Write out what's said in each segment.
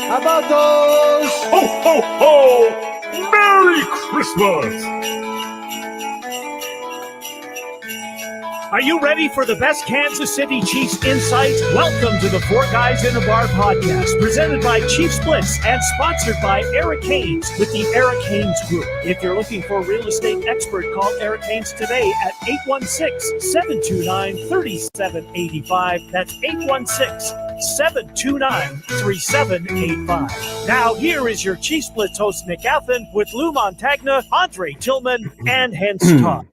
How about those? Ho, ho, ho! Merry Christmas! Are you ready for the best Kansas City Chiefs insights? Welcome to the Four Guys in a Bar podcast, presented by Chiefs Blitz and sponsored by Eric Haynes with the Eric Haynes Group. If you're looking for a real estate expert, call Eric Haynes today at 816-729-3785. That's 816-729-3785. Now, here is your Chiefs Blitz host, Nick Athan, with Lou Montagna, Andre Tillman, and Hense Todd.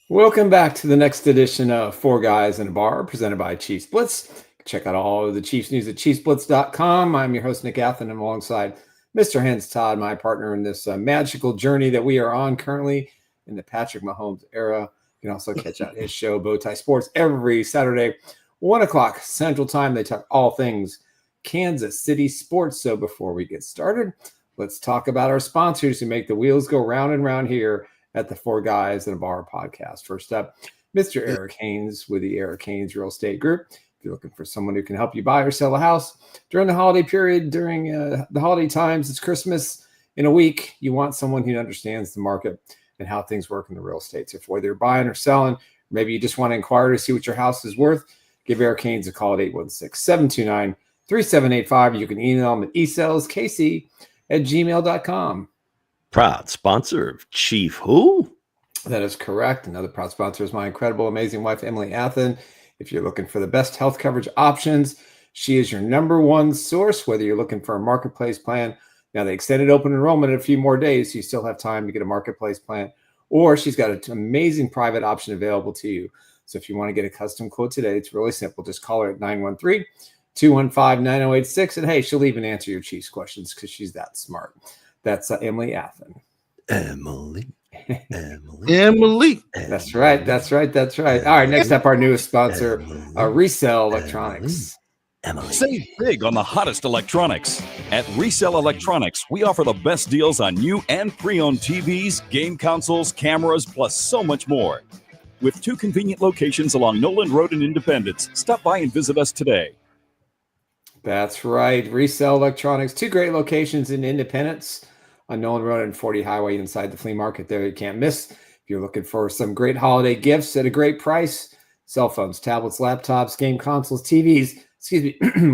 Welcome back to the next edition of Four Guys in a Bar, presented by Chiefs Blitz. Check out all of the Chiefs news at chiefsblitz.com. I'm your host, Nick Athan, and alongside Mr. Hense Todd, my partner in this magical journey that we are on currently in the Patrick Mahomes era. You can also catch out his show, Bowtie Sports, every Saturday, 1 o'clock Central Time. They talk all things Kansas City sports. So before we get started, let's talk about our sponsors who make the wheels go round and round here at the Four Guys in a Bar podcast. First up, Mr. Eric Haynes with the Eric Haynes Real Estate Group. If you're looking for someone who can help you buy or sell a house during the holiday period, during the holiday times, it's Christmas in a week, you want someone who understands the market and how things work in the real estate. So if whether you're buying or selling, maybe you just want to inquire to see what your house is worth, give Eric Haynes a call at 816-729-3785. You can email him at eselskc@gmail.com. Proud sponsor of Chief Who? That is correct. Another proud sponsor is my incredible, amazing wife, Emily Athan. If you're looking for the best health coverage options, she is your number one source, whether you're looking for a marketplace plan. Now, they extended open enrollment in a few more days, so you still have time to get a marketplace plan, or she's got an amazing private option available to you. So if you want to get a custom quote today, it's really simple. Just call her at 913-215-9086, and hey, she'll even answer your Chiefs questions because she's that smart. That's Emily Athan. Emily. That's right. All right, next up, our newest sponsor, Resell Electronics. Emily. Save big on the hottest electronics. At Resell Electronics, we offer the best deals on new and pre-owned TVs, game consoles, cameras, plus so much more. With 2 convenient locations along Noland Road in Independence, stop by and visit us today. That's right. Resell Electronics, 2 great locations in Independence on Noland Road and 40 Highway inside the flea market there. You can't miss. If you're looking for some great holiday gifts at a great price, cell phones, tablets, laptops, game consoles, TVs,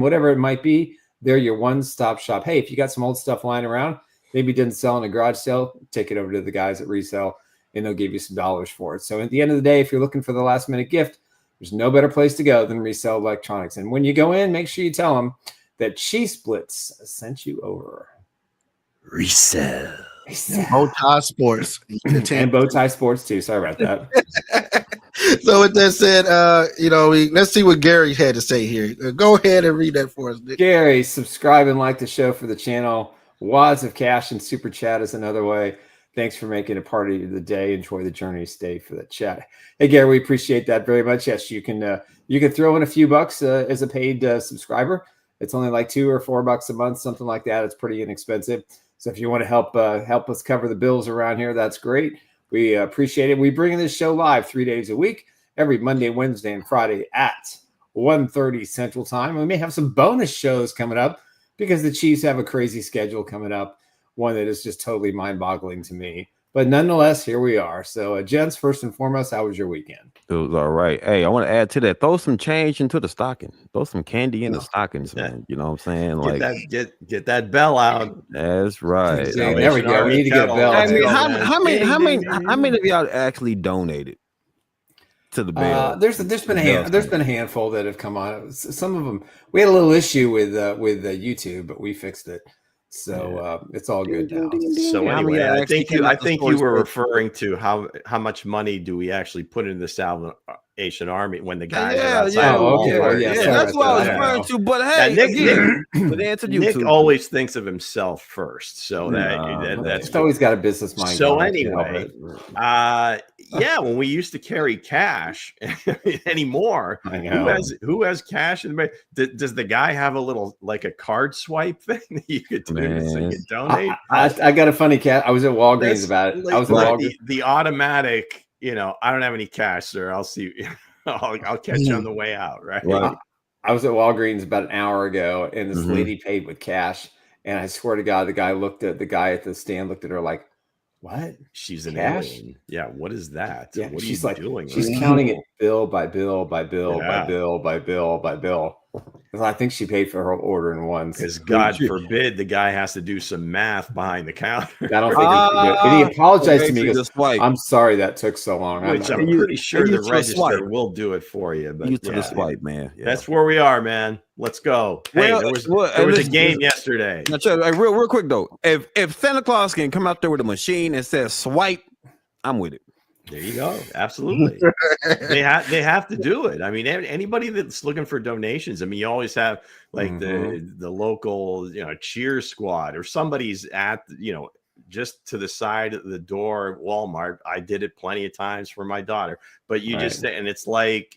whatever it might be, they're your one-stop shop. Hey, if you got some old stuff lying around, maybe it didn't sell in a garage sale, take it over to the guys at Resell and they'll give you some dollars for it. So at the end of the day, if you're looking for the last minute gift, there's no better place to go than Resell Electronics. And when you go in, make sure you tell them that Chiefs Blitz sent you over. Resell. Bowtie Sports. And Bowtie Sports too. Sorry about that. So with that said, let's see what Gary had to say here. Go ahead and read that for us, Nick. Gary, subscribe and like the show for the channel. Wads of cash and super chat is another way. Thanks for making a part of the day. Enjoy the journey. Stay for the chat. Hey, Gary, we appreciate that very much. Yes, you can throw in a few bucks as a paid subscriber. It's only like $2 or $4 a month, something like that. It's pretty inexpensive. So if you want to help us cover the bills around here, that's great. We appreciate it. We bring this show live 3 days a week, every Monday, Wednesday, and Friday at 1:30 Central Time. We may have some bonus shows coming up because the Chiefs have a crazy schedule coming up, one that is just totally mind-boggling to me. But nonetheless, here we are. So, gents, first and foremost, how was your weekend? It was all right. Hey, I want to add to that. Throw some change into the stocking. Throw some candy in the stockings, man. You know what I'm saying? Get that bell out. That's right. There we go. We need to get a bell. I mean, how many of y'all actually donated to the bell? There's been a handful that have come on. Some of them we had a little issue with YouTube, but we fixed it. So it's all good now. So How many anyway, I actually think came out the you stores were for- referring to how much money do we actually put into the Salvation Army when the guys are Yeah, outside yeah, the wall. okay. Well, yeah, sorry that's about what I was that. I referring know. to. But Yeah, hey, Nick, again, for the answer to Nick YouTube. always thinks of himself first, so He's that's always got a business mind. so going, I can't help anyway. it. Yeah, when we used to carry cash anymore, I know. who has cash in the bank? Does the guy have a little like a card swipe thing that you could do so you could donate? I got a funny cat. I was at Walgreens That's about it. like, I was at Walgreens. the automatic, I don't have any cash, sir. I'll see you. I'll catch you on the way out, right? I was at Walgreens about an hour ago, and this Mhm. lady paid with cash. And I swear to God, the guy at the stand looked at her like, "What? She's an Cash? alien. Yeah, what is that? Yeah." What are she's you like, doing? she's right counting now? it bill by bill by bill by Yeah. bill by bill by bill. And I think she paid for her order in one. Because God forbid the guy has to do some math behind the counter. I don't think he could do it. And he apologized to me. He Basically goes, the swipe. "I'm sorry that took so long." Which I'm You- pretty sure you the use your register swipe. will do it for you. But Used to the yeah, swipe, man. Yeah. that's where we are, man. Let's go. Hey, Well, there was well, a listen, game yesterday. Now, check, like, real quick though. If Santa Claus can come out there with a machine and says swipe, I'm with it. There you go. Absolutely. they have to do it. I mean, anybody that's looking for donations. I mean, you always have like the local, cheer squad or somebody's at, just to the side of the door at Walmart. I did it plenty of times for my daughter, but you just, and it's like,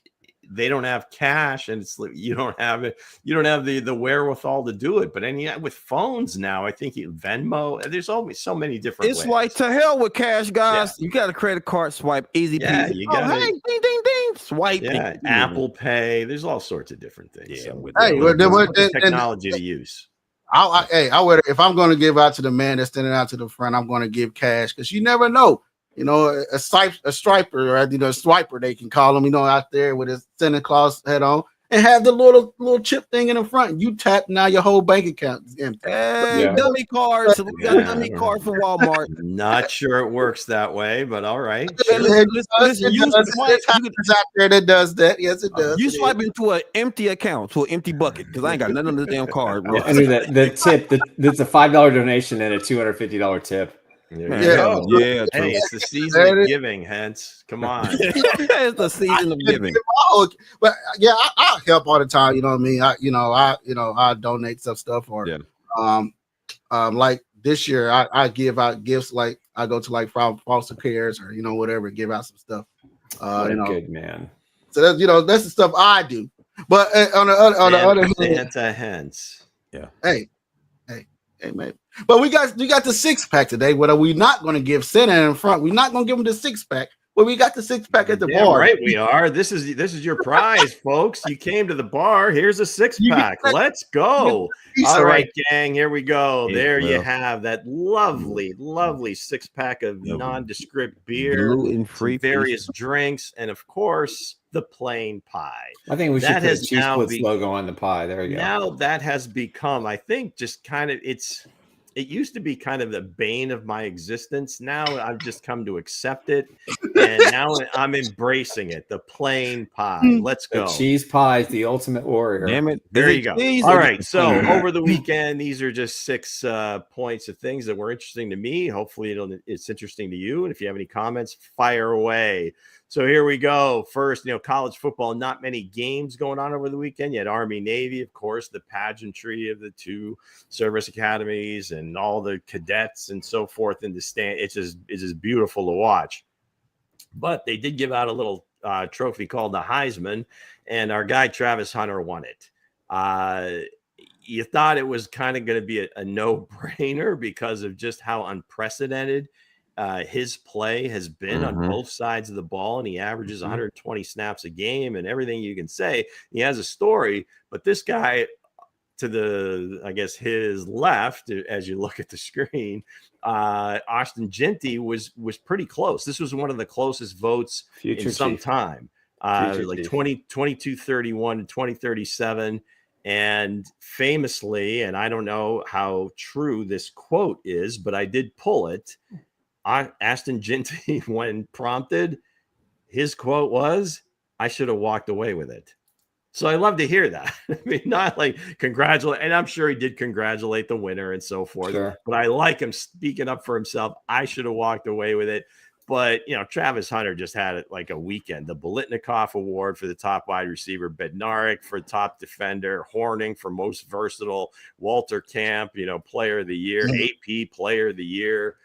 they don't have cash, and it's like you don't have it. You don't have the wherewithal to do it. But with phones now, I think Venmo. There's always so many different. It's ways. like to hell with cash, guys. You got a credit card swipe, easy Yeah, peasy. you Oh, gotta- hey, ding, ding, ding, swipe. Yeah, Apple Pay. There's all sorts of different things. Yeah, So, with Hey, there's well, technology to use. I would, if I'm going to give out to the man that's standing out to the front, I'm going to give cash because you never know. A striper, or a swiper, they can call him. Out there with his Santa Claus hat on, and have the little chip thing in the front. You tap, now your whole bank account is empty. Hey, dummy cards. We got a dummy card from Walmart. Not sure it works that way, but all right. Listen, you swipe. It's out there that does that. Yes, it does. You swipe into an empty account, to an empty bucket, because I ain't got nothing on this damn card, bro. I mean, the tip, that's a $5 donation and a $250 tip. Man, Yeah. yeah. Hey, it's the season of giving, Hence. Come on. It's the season of giving. But yeah, I help all the time. You know what I mean? I donate stuff or like this year I give out gifts, like I go to like foster cares or whatever, give out some stuff. Good man. So that's the stuff I do. But on the other hand, Santa Hence. Yeah. Hey, man. But we got the 6-pack today. What are we not going to give Santa in front? We're not going to give him the 6-pack. Well, we got the 6-pack at the bar. Right, we are. This is your prize, folks. You came to the bar. Here's a 6-pack. Let's go. All right, gang. Here we go. There you have that lovely 6-pack of nondescript beer, gluten-free, various drinks, and of course the plain pie. I think we should put a Chiefs Blitz logo on the pie. There you go. Now that has become, I think, just kind of it used to be kind of the bane of my existence. Now I've just come to accept it, and now I'm embracing it. The plain pie. Let's go. The cheese pie is the ultimate warrior. Damn it. There you go. All right. So over the weekend, these are just 6 points of things that were interesting to me. Hopefully it's interesting to you. And if you have any comments, fire away. So here we go. First, college football, not many games going on over the weekend. You had Army, Navy, of course, the pageantry of the 2 service academies and all the cadets and so forth in the stand. It's just beautiful to watch. But they did give out a little trophy called the Heisman, and our guy Travis Hunter won it. You thought it was kind of going to be a no-brainer because of just how unprecedented his play has been on both sides of the ball, and he averages 120 snaps a game and everything you can say. He has a story, but this guy to his left, as you look at the screen, Austin Ginty was pretty close. This was one of the closest votes in some time, like 2231 and 2037. And famously, and I don't know how true this quote is, but I did pull it. Austin Ginty, when prompted, his quote was, "I should have walked away with it." So I love to hear that. I mean, not like congratulate, and I'm sure he did congratulate the winner and so forth. Sure. But I like him speaking up for himself. I should have walked away with it. But, Travis Hunter just had it like a weekend. The Bolitnikoff Award for the top wide receiver, Bednarik for top defender, Horning for most versatile, Walter Camp, player of the year, AP player of the year.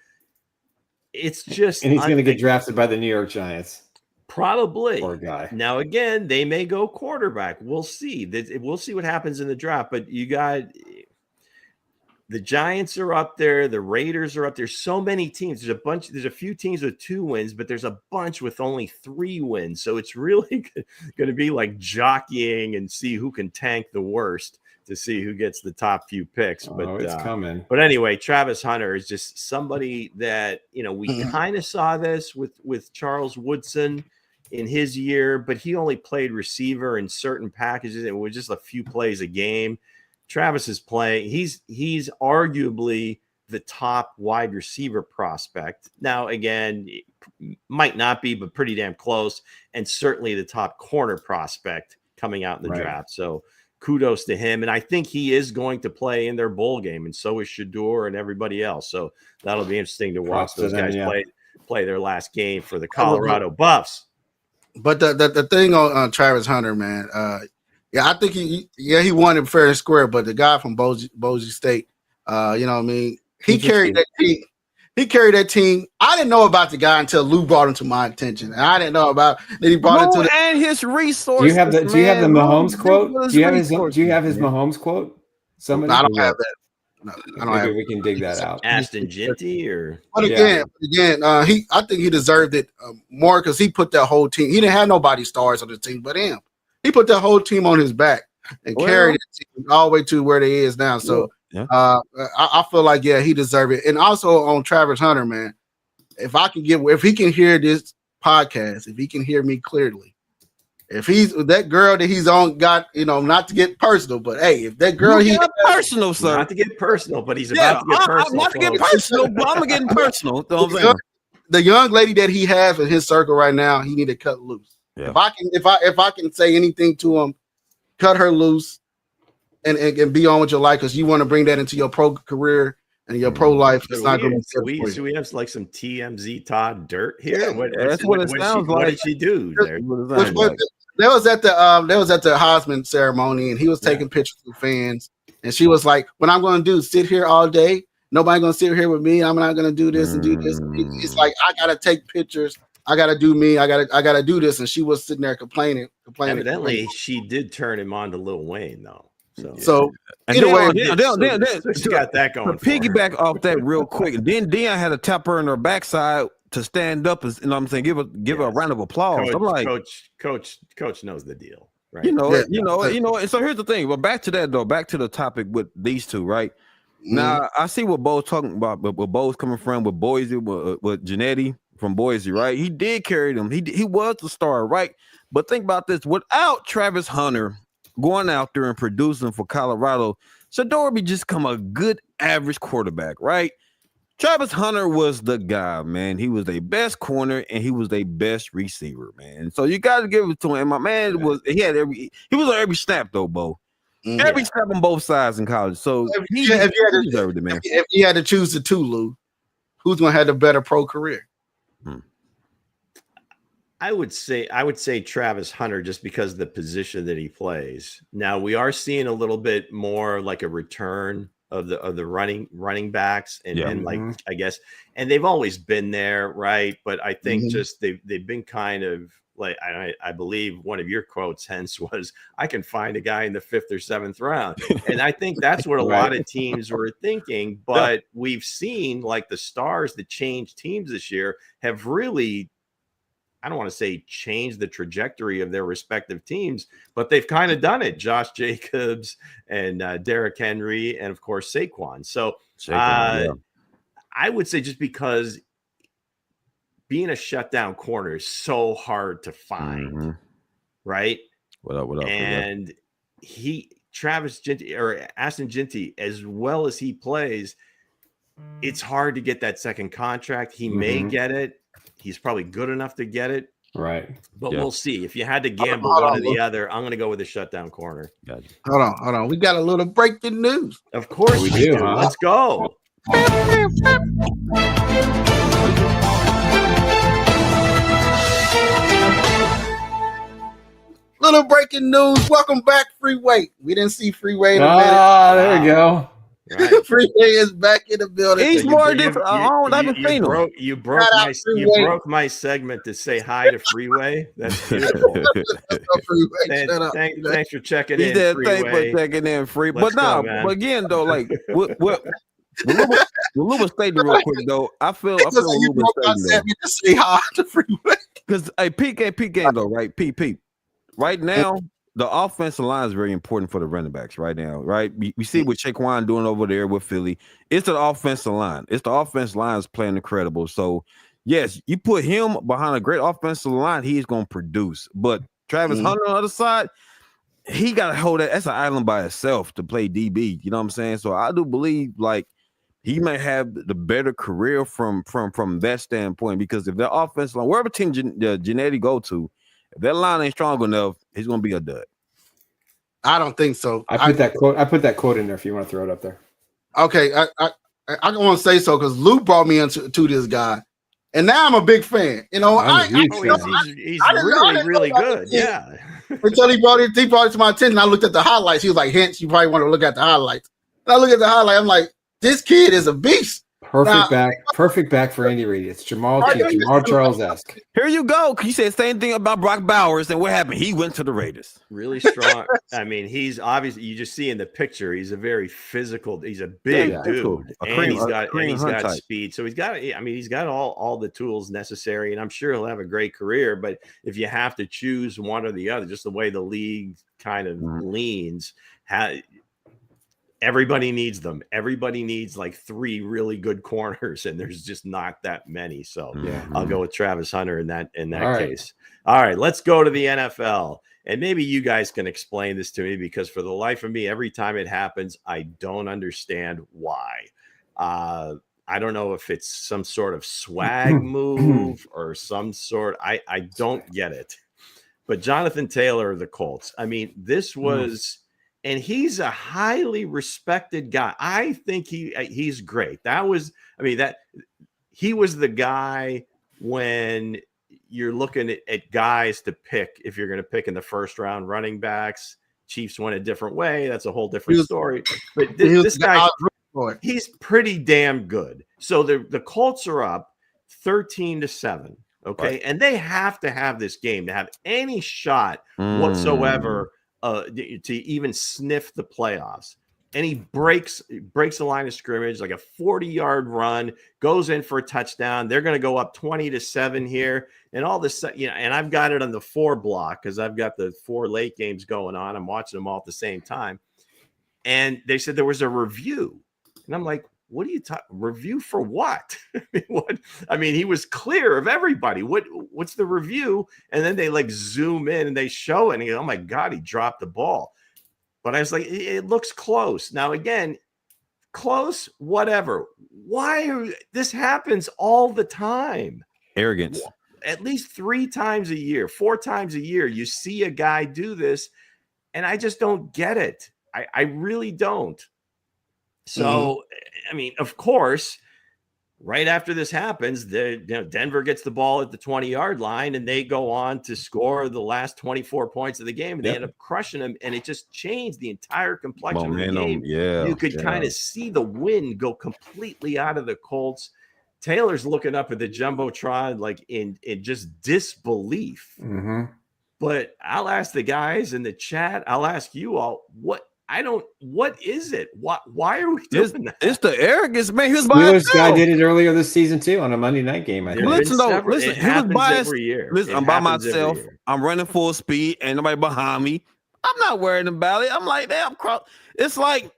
It's just, and he's going to get drafted by the New York Giants. Probably. Poor guy. Now, again, they may go quarterback. We'll see. We'll see what happens in the draft. But you got the Giants are up there. The Raiders are up there. So many teams. There's a few teams with 2 wins, but there's a bunch with only 3 wins. So it's really going to be like jockeying and see who can tank the worst to see who gets the top few picks. But it's coming. But anyway, Travis Hunter is just somebody that, we kind of saw this with Charles Woodson in his year, but he only played receiver in certain packages. It was just a few plays a game. Travis is playing. He's arguably the top wide receiver prospect. Now, again, might not be, but pretty damn close. And certainly the top corner prospect coming out in the draft. So kudos to him. And I think he is going to play in their bowl game. And so is Shador and everybody else. So that'll be interesting to watch those guys play their last game for the Colorado Buffs. But the thing on Travis Hunter, man, I think he won it fair and square. But the guy from Boise State, you know what I mean? He carried that team. He carried that team. I didn't know about the guy until Lou brought him to my attention, and I didn't know about that he brought it to and his resources. Do you have the Mahomes quote? Do you have his Mahomes quote? Somebody, I don't have that. No, I don't Maybe we can dig that out. Aston Ginty or but again, I think he deserved it more because he put that whole team. He didn't have nobody stars on the team but him. He put that whole team on his back and carried it all the way to where they is now. So I feel like he deserved it. And also on Travis Hunter, man, if he can hear this podcast, if he can hear me clearly, if he's that girl that he's on got, not to get personal, but hey, if that girl personal, sir. Not to get personal, but he's about to get personal. Not to get personal, but I'm getting personal. The young lady that he has in his circle right now, he need to cut loose. Yeah. If I can say anything to him, cut her loose and be on with your life because you want to bring that into your pro career and your pro life. It's not going to be so we have like some TMZ Todd dirt here. Yeah, that's what it sounds like. What did she do there? They was at the Heisman ceremony, and he was taking pictures with fans, and she was like, "What I'm going to do? Sit here all day? Nobody going to sit here with me. I'm not going to do this and do this." It's like I got to take pictures. I got to do me. I got to do this, and she was sitting there complaining. Evidently, she did turn him on to Lil Wayne, though. So either way, she got that going. Piggyback off that real quick. Then Dion had to tap her in her backside to stand up, and I'm saying give her a round of applause. I'm like, coach knows the deal, right? You know. So here's the thing. Well, back to that though. Back to the topic with these two, right? Now I see what Bo's talking about, but where Bo's coming from with Boise, with Janetti from Boise, right? He did carry them. He was the star, right? But think about this: without Travis Hunter going out there and producing for Colorado, Shador would just come a good average quarterback, right? Travis Hunter was the guy, man. He was their best corner and he was their best receiver, man. So you got to give it to him. My man he was on every snap though, Bo. Every snap on both sides in college. So he deserved it, man. If he had to choose the two, Lou, who's gonna have the better pro career? I would say Travis Hunter just because of the position that he plays. Now we are seeing a little bit more like a return of the running backs and like I guess, and they've always been there, right? But I think just they've been kind of like I believe one of your quotes, Hense, was I can find a guy in the 5th or 7th round, and I think that's what a lot of teams were thinking. But we've seen like the stars that changed teams this year have really, I don't want to say change the trajectory of their respective teams, but they've kind of done it. Josh Jacobs and Derrick Henry, and of course Saquon. So I would say just because being a shutdown corner is so hard to find, right? What up? And Travis Ginty or Aston Ginty, as well as he plays, it's hard to get that second contract. He may get it. He's probably good enough to get it. Right. But we'll see. If you had to gamble Hold on, one or the other, I'm going to go with the shutdown corner. Gotcha. Hold on. We got a little breaking news. Of course We we do, do. huh? Let's go. Little breaking news. Welcome back, Freeway. We didn't see Freeway in a minute. There we go. Right. Freeway is back in the building. He's more different. I haven't seen him. You broke my segment to say hi to Freeway. That's beautiful. Freeway, shut up. Thanks for checking He in. said Freeway. thanks for checking in, free. Let's But go, no, man. but again though, like what Lou stated real quick though. I feel You Lou broke my stating though. segment to say hi to Freeway. Because a peak game though, right? Peak. Right now, the offensive line is very important for the running backs right now, right? We see what Shaquan doing over there with Philly. It's the offensive line. It's the offensive line is playing incredible. So, yes, you put him behind a great offensive line, he's going to produce. But Travis Hunter on the other side, he got to hold that. That's an island by itself to play DB. You know what I'm saying? So I do believe like he may have the better career from that standpoint because if the offensive line, wherever team Genetti go to, if that line ain't strong enough, he's gonna be a dud. I don't think so. I put that quote in there if you want to throw it up there. Okay, I don't want to say so because Lou brought me into this guy, and now I'm a big fan. You know, I'm a huge He's I didn't really know about good. this. Yeah. until he brought it to my attention. I looked at the highlights. He was like, "Hence, you probably want to look at the highlights." And I look at the highlight. I'm like, "This kid is a beast." Perfect back for Andy Reid. It's Jamal Charles-esque. Here you go. You said the same thing about Brock Bowers, and what happened? He went to the Raiders. Really strong. I mean, he's obviously, you just see in the picture, he's a very physical, he's a big dude. Cool. And he's got speed. So he's got all the tools necessary, and I'm sure he'll have a great career. But if you have to choose one or the other, just the way the league kind of leans, everybody needs them. Everybody needs like 3 really good corners, and there's just not that many. So I'll go with Travis Hunter in that case. All right, let's go to the NFL. And maybe you guys can explain this to me because for the life of me, every time it happens, I don't understand why. I don't know if it's some sort of swag move or some sort. I don't get it. But Jonathan Taylor of the Colts, I mean, this was and he's a highly respected guy. I think he's great. He was the guy when you're looking at guys to pick if you're going to pick in the first round running backs. Chiefs went a different way. That's a whole different story. But this guy, he's pretty damn good. So the Colts are up 13-7. Okay. Right. And they have to have this game to have any shot whatsoever to even sniff the playoffs. And he breaks the line of scrimmage, like a 40-yard run, goes in for a touchdown. They're going to go up 20-7 here. And all this, and I've got it on the 4 block because I've got the 4 late games going on. I'm watching them all at the same time. And they said there was a review. And I'm like, what are you talking? Review for what? I mean, he was clear of everybody. What's the review? And then they like zoom in and they show it. And you go, oh my God, he dropped the ball. But I was like, it looks close. Now, again, close, whatever. This happens all the time. Arrogance. At least 3 times a year, 4 times a year, you see a guy do this. And I just don't get it. I really don't. So, I mean, of course, right after this happens, Denver gets the ball at the 20-yard line, and they go on to score the last 24 points of the game, and they end up crushing them, and it just changed the entire complexion of the game. You could kind of see the wind go completely out of the Colts. Taylor's looking up at the Jumbotron like in just disbelief. But I'll ask the guys in the chat, I'll ask you all, what is it? Why are we doing that? It's the arrogance, man. He was by himself. Guy did it earlier this season too on a Monday night game. I think. Listen, he was by every year. Listen, I'm by myself. I'm running full speed. Ain't nobody behind me. I'm not worried about it. I'm like, damn, it's like,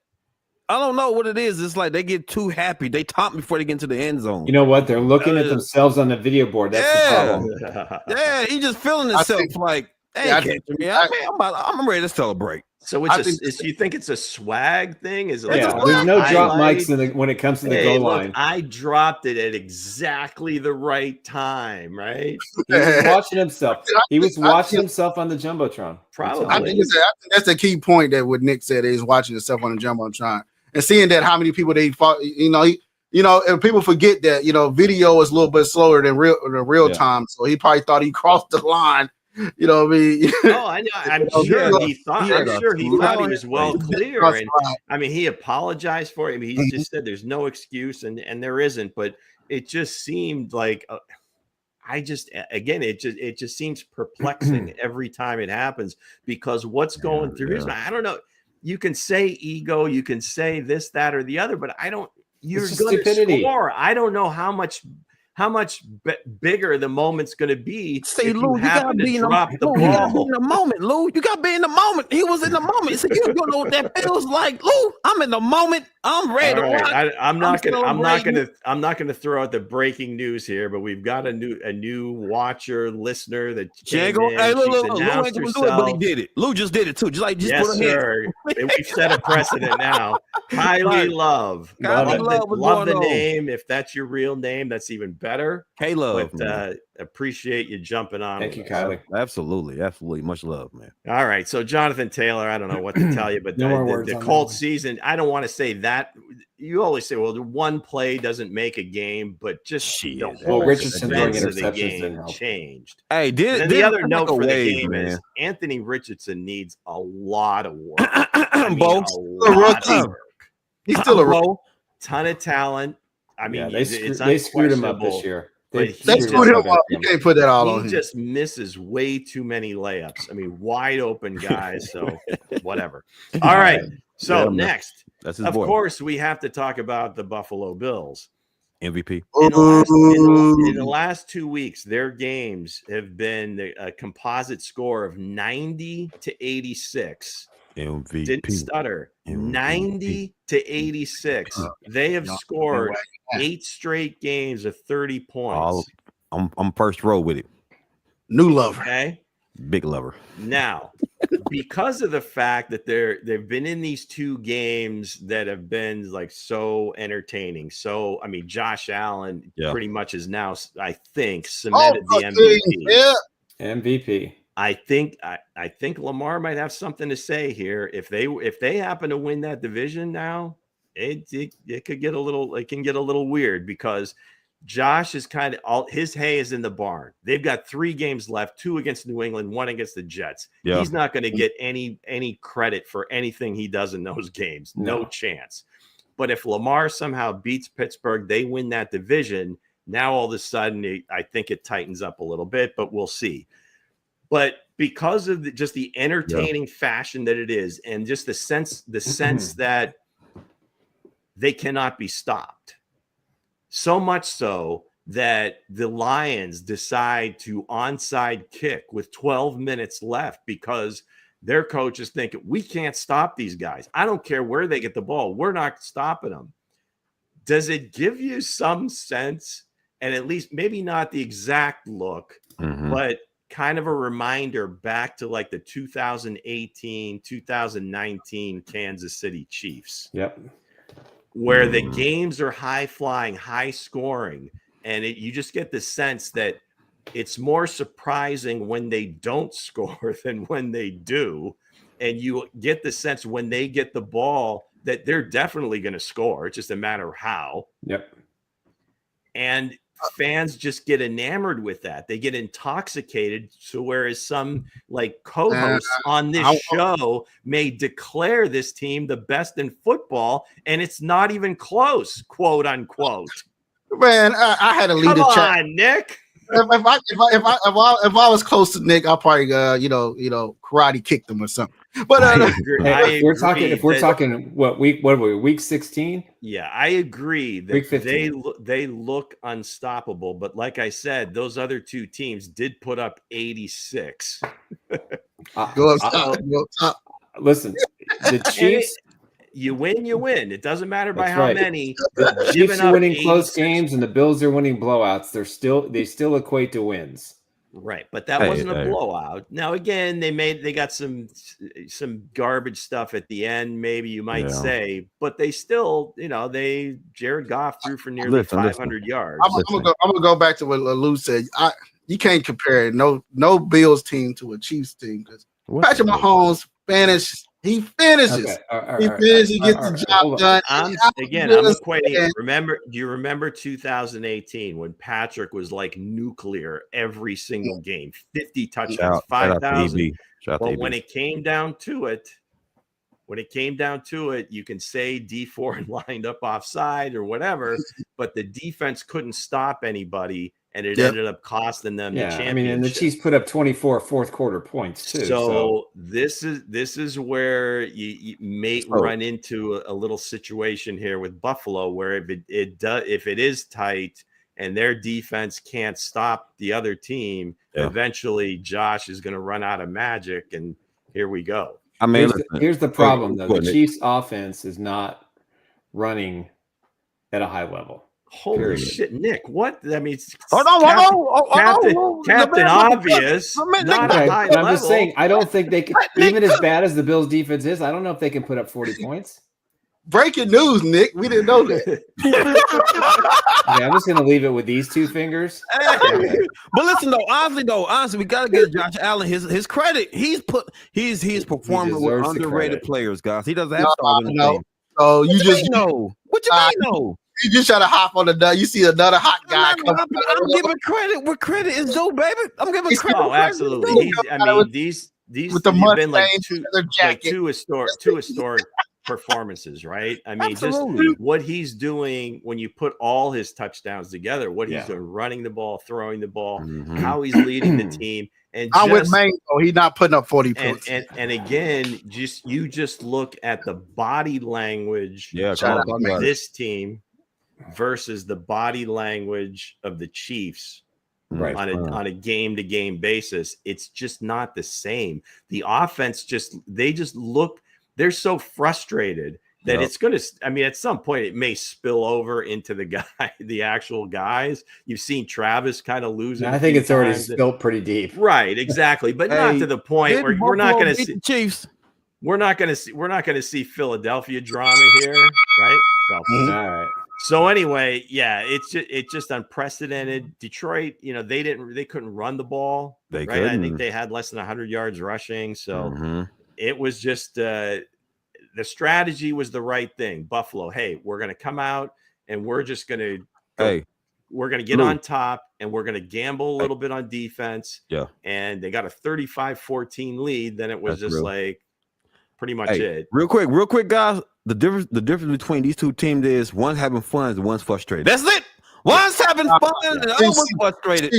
I don't know what it is. It's like they get too happy. They taunt before they get into the end zone. You know what? They're looking at themselves on the video board. That's the problem. Yeah, he just feeling himself like, hey, catch me. I'm ready to celebrate. So you think it's a swag thing? Is it Yeah, there's no drop mics when it comes to the goal line. I dropped it at exactly the right time, right? He was watching himself. He was watching himself on the Jumbotron. Probably. I think that's the key point that what Nick said is watching himself on the Jumbotron and seeing that how many people they fought. And people forget that video is a little bit slower than real time. So he probably thought he crossed the line. You know what I mean? Oh, I know. I'm sure he thought. I'm sure he thought he was well clear, and I mean, he apologized for it. I mean, he just said there's no excuse, and there isn't. But it just seemed like it just seems perplexing every time it happens because what's going through his mind. I don't know. You can say ego, you can say this, that, or the other, but I don't. You're going to score. I don't know how much bigger the moment's going to be. Say, Lou, you got to be in the moment, Lou. You got to be in the moment. He was in the moment. So you don't know what that feels like, Lou. I'm in the moment. I'm ready. Right. I'm not gonna throw out the breaking news here, but we've got a new watcher listener that came in. Hey, Lou ain't gonna do it, but he did it. Lou just did it too. Yes, put sir. We've set a precedent now. Highly love the name. If that's your real name, that's even better. Hey, love. But appreciate you jumping on. Thank you, Kylie. Absolutely. Much love, man. All right. So Jonathan Taylor, I don't know what to tell you, but the Colts season, I don't want to say that. You always say, well, the one play doesn't make a game, but just the whole sense of the game changed. Hey, the other note for the game is Anthony Richardson needs a lot of work. He's still a rookie. Ton of talent. I mean, they screwed him up this year. They screwed him up. You can't put that all on him. He just misses way too many layups. I mean, wide open guys. So whatever. All right. So next, of course, we have to talk about the Buffalo Bills. MVP. In the last 2 weeks, their games have been a composite score of 90 to 86. MVP. Didn't stutter. MVP. 90 to 86. They have scored 8 straight games of 30 points. I'm first row with it. New lover. Okay. Big lover. Now, because of the fact that they've been in these 2 games that have been like so entertaining. So, I mean, Josh Allen pretty much is now, I think, cemented the MVP. MVP. I think Lamar might have something to say here. If they happen to win that division now, it can get a little weird because Josh is kind of his hay is in the barn. They've got 3 games left, 2 against New England, 1 against the Jets. Yeah. He's not going to get any credit for anything he does in those games. No chance. But if Lamar somehow beats Pittsburgh, they win that division. Now all of a sudden, I think it tightens up a little bit, but we'll see. But because of the entertaining fashion that it is, and just the sense that they cannot be stopped, so much so that the Lions decide to onside kick with 12 minutes left because their coach is thinking, we can't stop these guys. I don't care where they get the ball. We're not stopping them. Does it give you some sense, and at least maybe not the exact look, but kind of a reminder back to like the 2018, 2019 Kansas City Chiefs. Yep. Where the games are high flying, high scoring, and you just get the sense that it's more surprising when they don't score than when they do. And you get the sense when they get the ball that they're definitely going to score. It's just a matter of how. Yep. And fans just get enamored with that. They get intoxicated. So whereas some like co-hosts on this show may declare this team the best in football, and it's not even close, quote unquote. Man, I had to lead the chat. Come on, Nick. If I was close to Nick, I'll probably karate kicked him or something. But if we're talking what are we, week 16? Yeah, I agree that they look unstoppable. But like I said, those other 2 teams did put up 86. Listen, the Chiefs. You win, you win. It doesn't matter by how many. The Chiefs are winning close games, and the Bills are winning blowouts. They still equate to wins. Right, but that wasn't a blowout. Now again, they got some garbage stuff at the end, maybe you might say, but they still, Jared Goff threw for nearly 500 yards. I'm gonna go back to what Lou said. You can't compare no Bills team to a Chiefs team because Patrick Mahomes finishes. He finishes. He finishes. He gets the job done. I'm equating. Do you remember 2018 when Patrick was like nuclear every single game, 50 touchdowns, 5,000? But when it came down to it, you can say D4 lined up offside or whatever, but the defense couldn't stop anybody. And it ended up costing them the championship. I mean, and the Chiefs put up 24 fourth quarter points too. So this is where you may run into a little situation here with Buffalo, where if it is tight and their defense can't stop the other team, eventually Josh is going to run out of magic, and here we go. I mean, here's the problem though: the Chiefs' offense is not running at a high level. Holy shit, Nick! What? I mean, Captain Obvious. Not a high level. I'm just saying, I don't think they can. Even as bad as the Bills' defense is, I don't know if they can put up 40 points. Breaking news, Nick. We didn't know that. I'm just gonna leave it with these two fingers. But listen, honestly, we gotta give Josh Allen his credit. He's performing with underrated players, guys. He doesn't have stars in the game. So you just know what you mean, no. You just try to hop on the nut. You see another hot guy. I'm giving credit where credit is due, baby. I'm giving credit. Oh, absolutely. These with the have been like two historic performances, right? I mean, absolutely. Just what he's doing when you put all his touchdowns together, what he's doing, running the ball, throwing the ball, how he's leading the team. And I'm with Mango. He's not putting up 40 points. And again, you just look at the body language of this team versus the body language of the Chiefs on a game-to-game basis. It's just not the same. The offense they're so frustrated that it's going to, I mean, at some point it may spill over into the actual guys. You've seen Travis kind of losing. I think it's already spilled pretty deep. Right, exactly. But not to the point where we're not going to see Chiefs. We're not going to see Philadelphia drama here, right? All right. So anyway, it's just unprecedented. Detroit, they couldn't run the ball. They couldn't. I think they had less than 100 yards rushing. So it was just the strategy was the right thing. Buffalo, hey, we're going to come out and we're just going to we're going to get on top and we're going to gamble a little bit on defense. Yeah. And they got a 35-14 lead. Then it was like pretty much it. Real quick, guys. The difference between these two teams is one's having fun and one's frustrated. That's it. One's having fun and the other one's frustrated.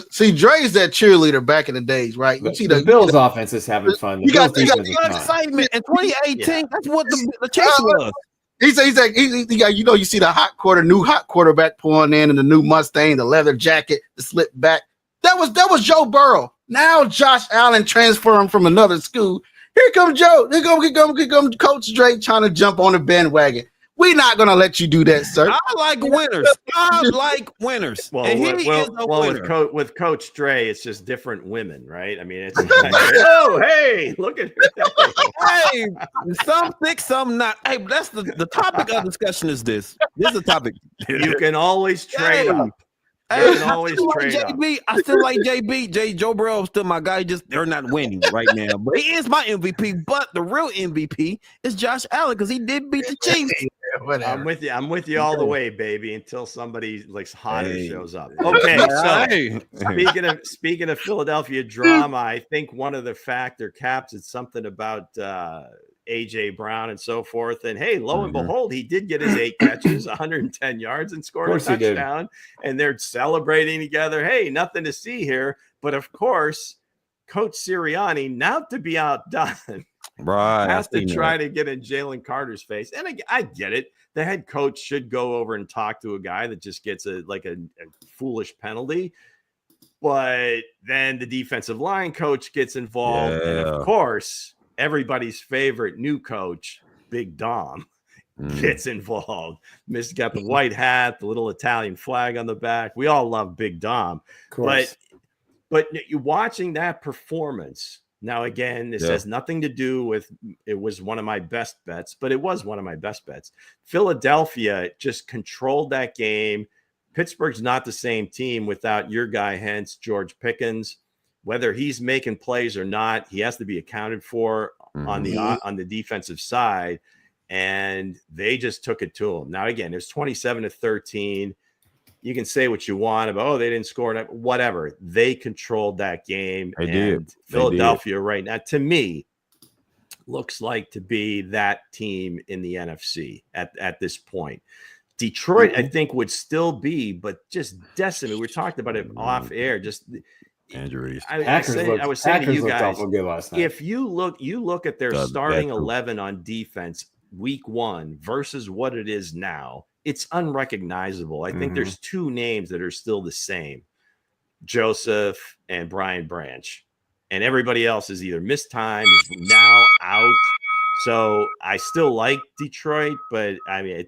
See, Dre's that cheerleader back in the days, right? You see the Bills' offense is having fun. You got excitement in 2018. That's what the Chiefs was. He's you see the new hot quarterback pulling in the new Mustang, the leather jacket, the slip back. That was Joe Burrow. Now Josh Allen transferring from another school. Here comes Joe. Here comes Coach Dre trying to jump on the bandwagon. We're not going to let you do that, sir. I like winners. Well, with Coach Dre, it's just different women, right? I mean, it's like, oh, hey, look at her. Hey, some thick, some not. Hey, that's the topic of discussion is this. This is the topic. You can always trade up. I still like JB. Joe Burrow still my guy. Just they're not winning right now. But he is my MVP. But the real MVP is Josh Allen because he did beat the Chiefs. I'm with you all the way, baby, until somebody like hotter shows up. Okay, so speaking of Philadelphia drama, I think one of the factor caps is something about AJ Brown and so forth. And hey, lo and behold, he did get his 8 catches, 110 yards, and scored a touchdown. And they're celebrating together. Hey, nothing to see here. But of course, Coach Sirianni, now to be outdone, has to try to get in Jalen Carter's face. And I get it. The head coach should go over and talk to a guy that just gets a foolish penalty. But then the defensive line coach gets involved. And of course, everybody's favorite new coach, Big Dom, gets involved. Mr. got the white hat, the little Italian flag on the back. We all love Big Dom. But But you watching that performance. Now, again, this has nothing to do with it was one of my best bets, but it was one of my best bets. Philadelphia just controlled that game. Pittsburgh's not the same team without your guy, Hense, George Pickens. Whether he's making plays or not, he has to be accounted for on the defensive side. And they just took it to him. Now, again, it was 27-13. You can say what you want about, they didn't score. Whatever. They controlled that game. They did. Philadelphia right now, to me, looks like to be that team in the NFC at this point. Detroit, I think, would still be, but just decimated. We talked about it off air. Just injuries. I was saying to you guys, if you look at their starting 11 on defense week 1 versus what it is now, it's unrecognizable. I think there's 2 names that are still the same, Joseph and Brian Branch, and everybody else is either missed time, is now out. So I still like Detroit, but I mean,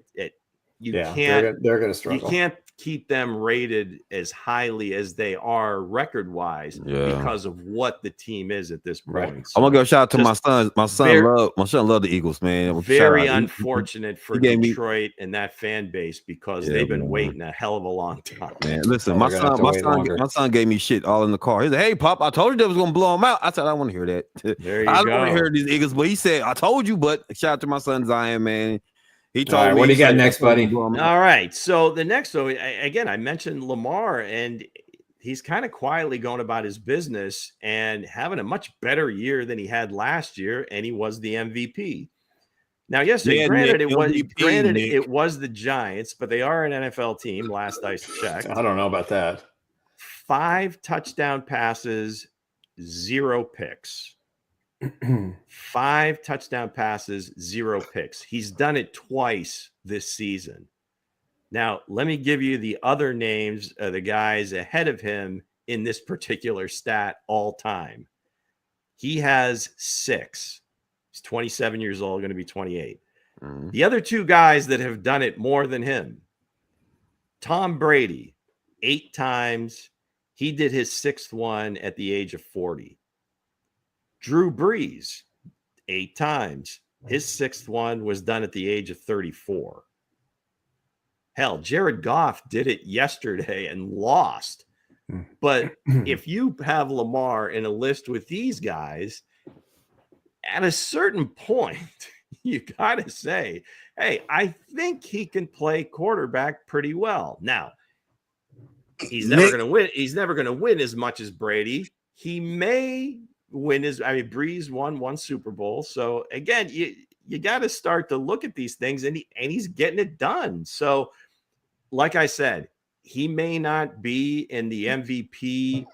they're going to struggle. You can't keep them rated as highly as they are record-wise because of what the team is at this point. Right. So I'm gonna go shout out to my son. My son loved the Eagles, man. Very unfortunate for Detroit and that fan base because they've been waiting a hell of a long time. Man, listen, my son gave me shit all in the car. He said, "Hey, Pop, I told you they was gonna blow him out." I said, "I don't want to hear that." There you go. I don't want to hear these Eagles, but he said, "I told you." But shout out to my son Zion, man. He told me. What do you got next, buddy? All right. So the next, again, I mentioned Lamar, and he's kind of quietly going about his business and having a much better year than he had last year, and he was the MVP. Now, yesterday, granted, it was the Giants, but they are an NFL team. Last I checked, I don't know about that. 5 touchdown passes, 0 picks. 5 touchdown passes, 0 picks. He's done it twice this season. Now, let me give you the other names of the guys ahead of him in this particular stat all time. He has 6. He's 27 years old, going to be 28. The other 2 guys that have done it more than him, Tom Brady, 8 times. He did his 6th one at the age of 40. Drew Brees, 8 times. His 6th one was done at the age of 34. Hell, Jared Goff did it yesterday and lost. But if you have Lamar in a list with these guys, at a certain point, you got to say, hey, I think he can play quarterback pretty well. Now, he's never going to win. He's never going to win as much as Brady. He may win Breeze won 1 Super Bowl. So again, you got to start to look at these things, and he's getting it done. So like I said, he may not be in the MVP.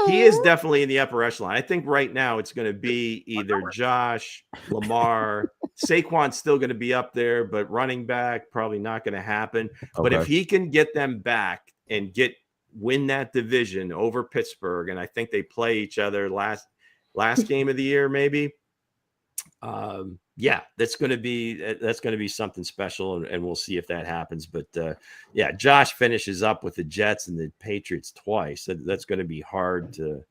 He is definitely in the upper echelon. I think right now it's going to be either Josh, Lamar, Saquon's still going to be up there, but running back probably not going to happen. Okay. But if he can get them back and win that division over Pittsburgh, and I think they play each other last game of the year, maybe. That's going to be something special, and we'll see if that happens. But Josh finishes up with the Jets and the Patriots twice. That's going to be hard to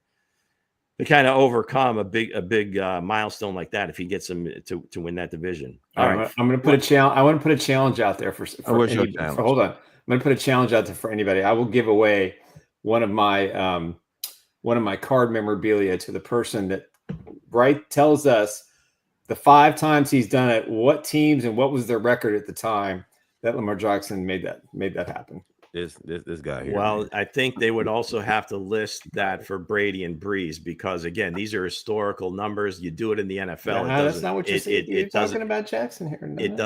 kind of overcome a big milestone like that if he gets them to win that division. All right, I'm going to put a challenge. I want to put a challenge out there for hold on. I'm going to put a challenge out there for anybody. I will give away one of my card memorabilia to the person that tells us the 5 times he's done it, what teams and what was their record at the time that Lamar Jackson made that happen. This guy here. Well, I think they would also have to list that for Brady and Breeze because again, these are historical numbers. You do it in the NFL. That's not what you're saying. You're talking about Jackson here. No. It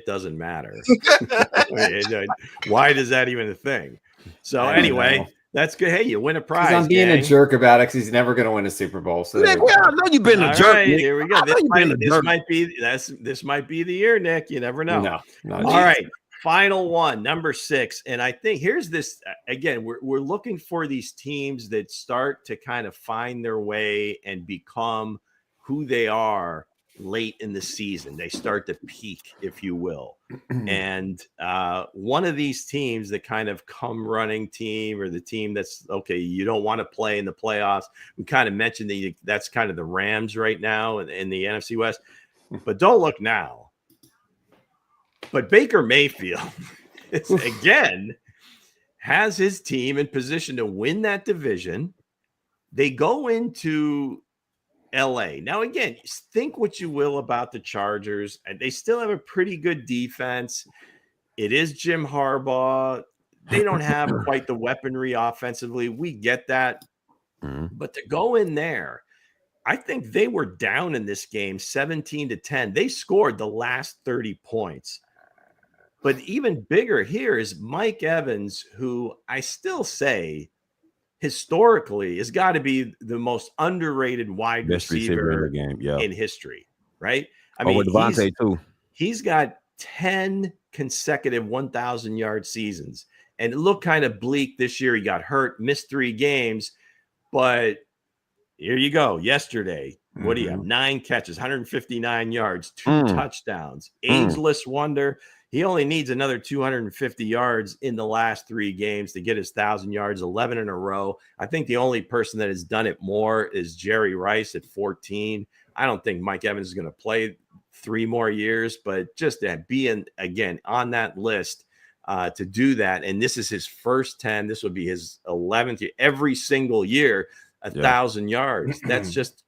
doesn't matter. Why is that even a thing? So anyway. That's good. Hey, you win a prize. I'm being a jerk about it because he's never going to win a Super Bowl. So Nick, I know you've been a jerk. Right, here we go. This might be the year, Nick. You never know. No. All right, final one, number 6, and I think here's this again. We're looking for these teams that start to kind of find their way and become who they are late in the season. They start to peak, if you will. And one of these teams, the kind of come running team, or the team that's okay, you don't want to play in the playoffs. We kind of mentioned that's kind of the Rams right now in the NFC West. But don't look now. But Baker Mayfield again has his team in position to win that division. They go into LA. Now, again, think what you will about the Chargers. They still have a pretty good defense. It is Jim Harbaugh. They don't have quite the weaponry offensively. We get that. But to go in there, I think they were down in this game 17-10. They scored the last 30 points. But even bigger here is Mike Evans, who I still say historically has got to be the most underrated wide receiver in the game, in history, right? I mean, with Devontae too. He's got 10 consecutive 1,000-yard seasons. And it looked kind of bleak this year. He got hurt, missed 3 games. But here you go. Yesterday, what do you have? 9 catches, 159 yards, 2 touchdowns. Ageless wonder. He only needs another 250 yards in the last 3 games to get his 1,000 yards, 11 in a row. I think the only person that has done it more is Jerry Rice at 14. I don't think Mike Evans is going to play 3 more years, but just to be again on that list to do that. And this is his first 10. This would be his 11th year. Every single year, 1,000 yards. That's just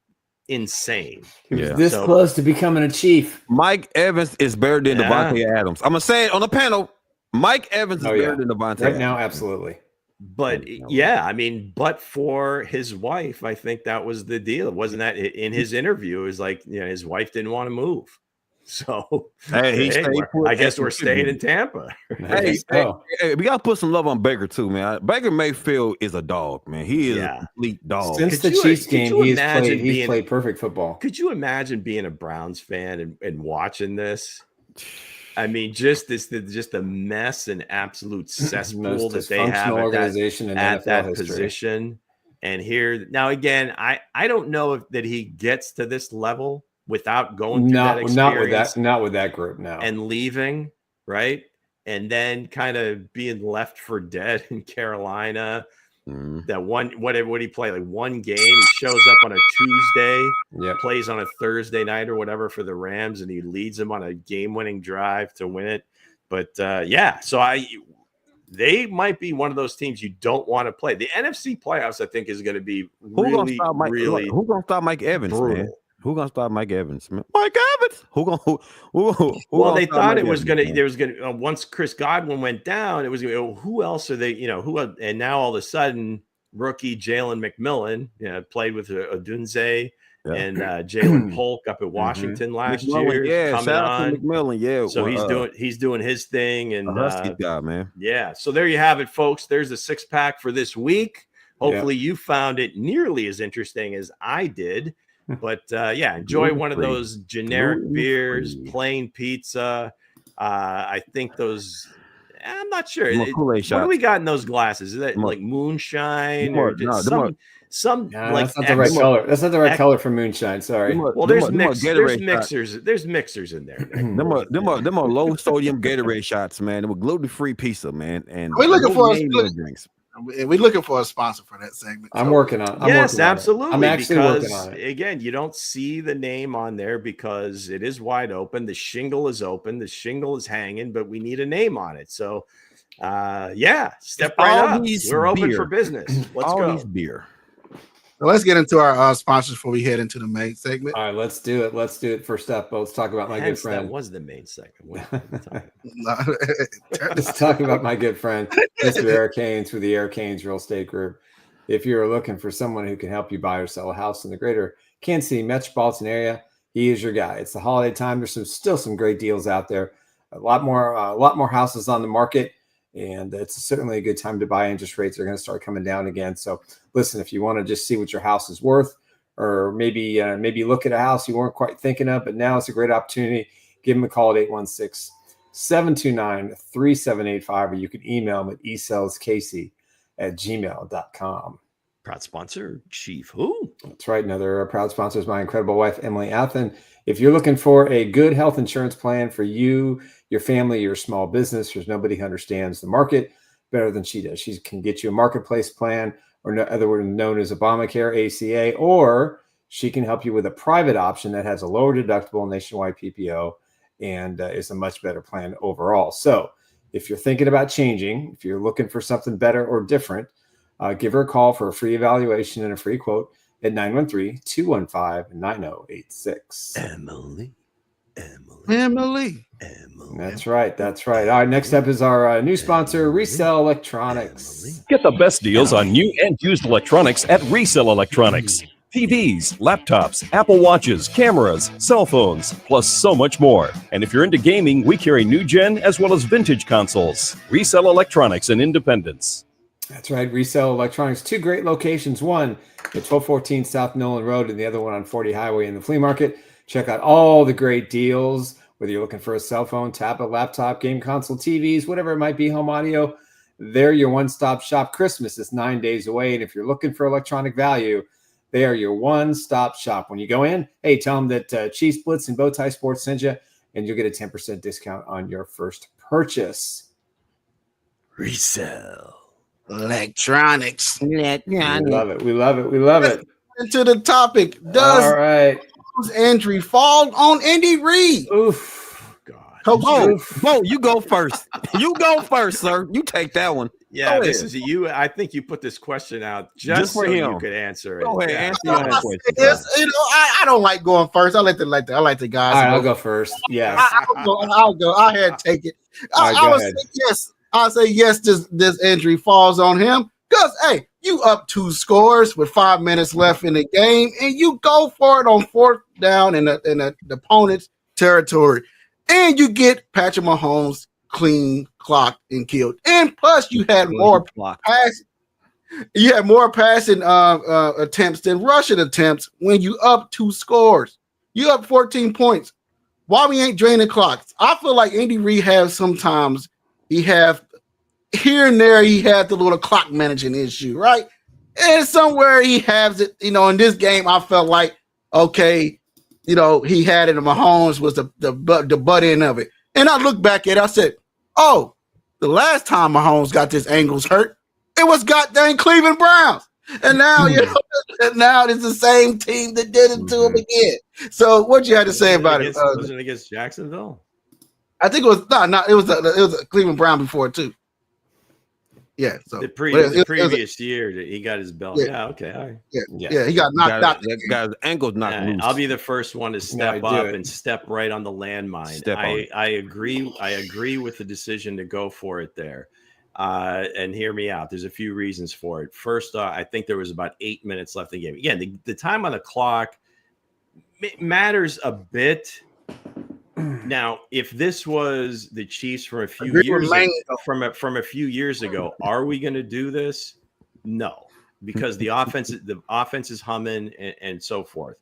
insane. He was this close to becoming a Chief. Mike Evans is better than Devontae Adams. I'm gonna say it on the panel. Mike Evans is better than Devontae right now, absolutely. But I mean, but for his wife, I think that was the deal. Wasn't that in his interview? It was like, his wife didn't want to move. So I guess we're staying in Tampa. Hey, we gotta put some love on Baker too, man. Baker Mayfield is a dog, man. He is a complete dog. Since the Chiefs game, he's played perfect football. Could you imagine being a Browns fan and watching this? I mean, just the mess and absolute cesspool that they have at that position. And here now again, I don't know that he gets to this level without going through that experience, not with that group now, and leaving, right, and then kind of being left for dead in Carolina. That one, what did he play? Like 1 game. He shows up on a Tuesday, plays on a Thursday night or whatever for the Rams, and he leads them on a game-winning drive to win it. But so they might be one of those teams you don't want to play. The NFC playoffs, I think, is going to be who's gonna stop Mike Evans, brutal. Man? Who gonna stop Mike Evans? Man? Mike Evans. Who well, they thought it was gonna. There was gonna once Chris Godwin went down, it was gonna. Who else are they? And now all of a sudden, rookie Jalen McMillan, played with Odunze and Jalen Polk up at Washington last year. Shout out to McMillan. So he's doing his thing, and Husky guy, man. So there you have it, folks. There's the 6-pack for this week. Hopefully, you found it nearly as interesting as I did. But enjoy one of those generic beers, plain pizza. I think those. I'm not sure. What do we got in those glasses? Is that like moonshine or some? That's not the right color. That's not the right color for moonshine. Sorry. Well, there's mixers. There's mixers in there. Them are low sodium Gatorade shots, man. Them were gluten-free pizza, man. And we're looking for drinks. We're looking for a sponsor for that segment. I'm working on it. Yes, absolutely. I'm actually working on it. Again, you don't see the name on there because it is wide open. The shingle is open. The shingle is hanging, but we need a name on it. So, step right up. We're open for business. Let's go. Beer. So let's get into our sponsors before we head into the main segment. All right, let's do it. First up, let's talk about my good friend. That was the main segment. Let's talk about my good friend, Mr. Eric Haynes with the Eric Haynes Real Estate Group. If you're looking for someone who can help you buy or sell a house in the greater Kansas City metropolitan area, he is your guy. It's the holiday time. There's still some great deals out there. A lot more houses on the market. And it's certainly a good time to buy. Interest rates are going to start coming down again. So listen, if you want to just see what your house is worth, or maybe look at a house you weren't quite thinking of, but now it's a great opportunity, give them a call at 816-729-3785, or you can email them at esalescasey@gmail.com. Proud sponsor, Chief Who? That's right. Another proud sponsor is my incredible wife, Emily Athan. If you're looking for a good health insurance plan for you, your family, your small business, there's nobody who understands the market better than she does. She can get you a marketplace plan, or otherwise known as Obamacare, ACA, or she can help you with a private option that has a lower deductible, nationwide PPO, and is a much better plan overall. So if you're thinking about changing, if you're looking for something better or different, give her a call for a free evaluation and a free quote at 913-215-9086. Emily. That's right. That's right. All right. Next up is our new sponsor, Resell Electronics. Get the best deals on new and used electronics at Resell Electronics. TVs, laptops, Apple Watches, cameras, cell phones, plus so much more. And if you're into gaming, we carry new gen as well as vintage consoles. Resell Electronics in Independence. That's right. Resell Electronics. Two great locations. One at 1214 South Nolan Road and the other one on 40 Highway in the flea market. Check out all the great deals, whether you're looking for a cell phone, tablet, laptop, game console, TVs, whatever it might be, home audio. They're your one-stop shop. Christmas is 9 days away. And if you're looking for electronic value, they are your one-stop shop. When you go in, hey, tell them that Chiefs Blitz and Bowtie Sports sent you, and you'll get a 10% discount on your first purchase. Resell Electronics. We love it. We love it. We love it. Into the topic. Does all right. injury fall on Andy Reid? Oof. Bo, you go first. You go first, sir. You take that one. Yeah, this is you. I think you put this question out just for so him. You could answer it. Go ahead, answer that question. I don't like going first. I like the guys. All right, I'll go first. Yes, I'll go. I'll have to take it. I would say yes. I'll say yes. This injury falls on him because hey, you up 2 scores with 5 minutes left in the game, and you go for it on 4th down in the opponent's territory, and you get Patrick Mahomes clean clocked and killed, and plus you had more passing. You had more passing attempts than rushing attempts when you up 2 scores. You up 14 points. Why we ain't draining clocks? I feel like Andy Reid has sometimes he have here and there he had the little clock managing issue, right? And somewhere he has it. In this game, I felt like okay, he had it. And Mahomes was the butt end of it. And I look back at it, I said, oh, the last time Mahomes got his ankles hurt, it was goddamn Cleveland Browns. And now, now it's the same team that did it to him again. So what you had to say about it? Was it against Jacksonville? I think it was it was a Cleveland Brown before too. Yeah, so the previous year he got his belt. Yeah, okay, all right. Yeah, he got knocked out. That guy's ankle's knocked loose. I'll be the first one to step up and step right on the landmine. I agree. I agree with the decision to go for it there. And hear me out. There's a few reasons for it. First, I think there was about 8 minutes left in the game. Again, the time on the clock matters a bit. Now, if this was the Chiefs from a few years ago, from a few years ago, are we going to do this? No, because the offense is humming and so forth.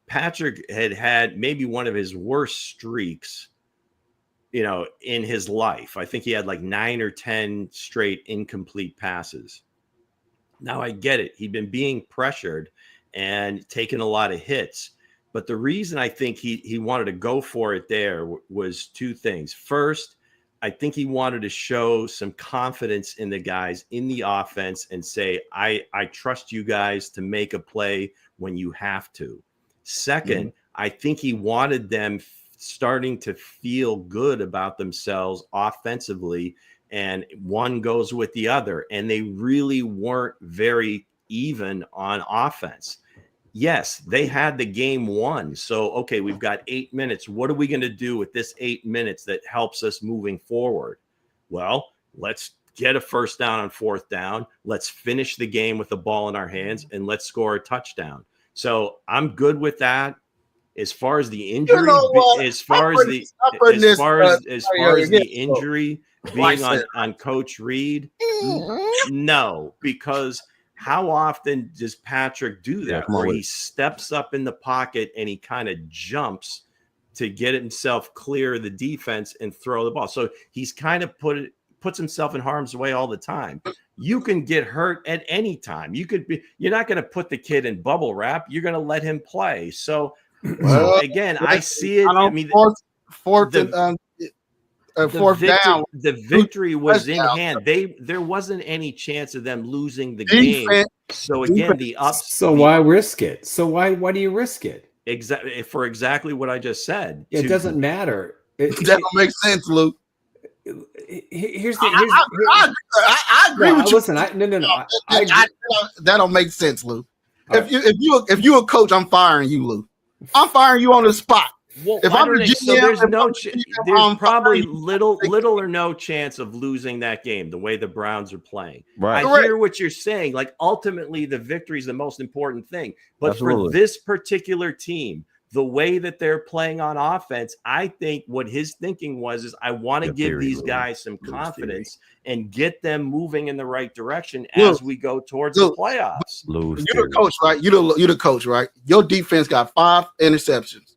Patrick had maybe one of his worst streaks, in his life. I think he had like 9 or 10 straight incomplete passes. Now I get it. He'd been being pressured and taking a lot of hits. But the reason I think he wanted to go for it there was 2 things. First, I think he wanted to show some confidence in the guys in the offense and say, I trust you guys to make a play when you have to. Second, I think he wanted them starting to feel good about themselves offensively, and one goes with the other. And they really weren't very even on offense. Yes, they had the game won. So, okay, we've got 8 minutes. What are we going to do with this 8 minutes that helps us moving forward? Well, let's get a first down on 4th down. Let's finish the game with the ball in our hands, and let's score a touchdown. So I'm good with that. As far as the injury, as far as the injury being on Coach Reid, no, because how often does Patrick do that? Where he steps up in the pocket and he kind of jumps to get himself clear of the defense and throw the ball. So he's kind of put puts himself in harm's way all the time. You can get hurt at any time. You're not going to put the kid in bubble wrap. You're going to let him play. So again, I see it. I mean, fourth down. The victory was in hand. There wasn't any chance of them losing the game. So again, why risk it? So why do you risk it? Exactly what I just said. It doesn't matter. That don't make sense, Luke. I agree with you. Listen, that don't make sense, Lou. If you a coach, I'm firing you, Lou. I'm firing you on the spot. Well, if I'm the GM, there's probably little or no chance of losing that game the way the Browns are playing. Right. I hear what you're saying. Like, ultimately, the victory is the most important thing. But for this particular team, the way that they're playing on offense, I think what his thinking is I want to give these guys some confidence and get them moving in the right direction as we go towards the playoffs. You're the coach, right? You're the coach, right? Your defense got 5 interceptions.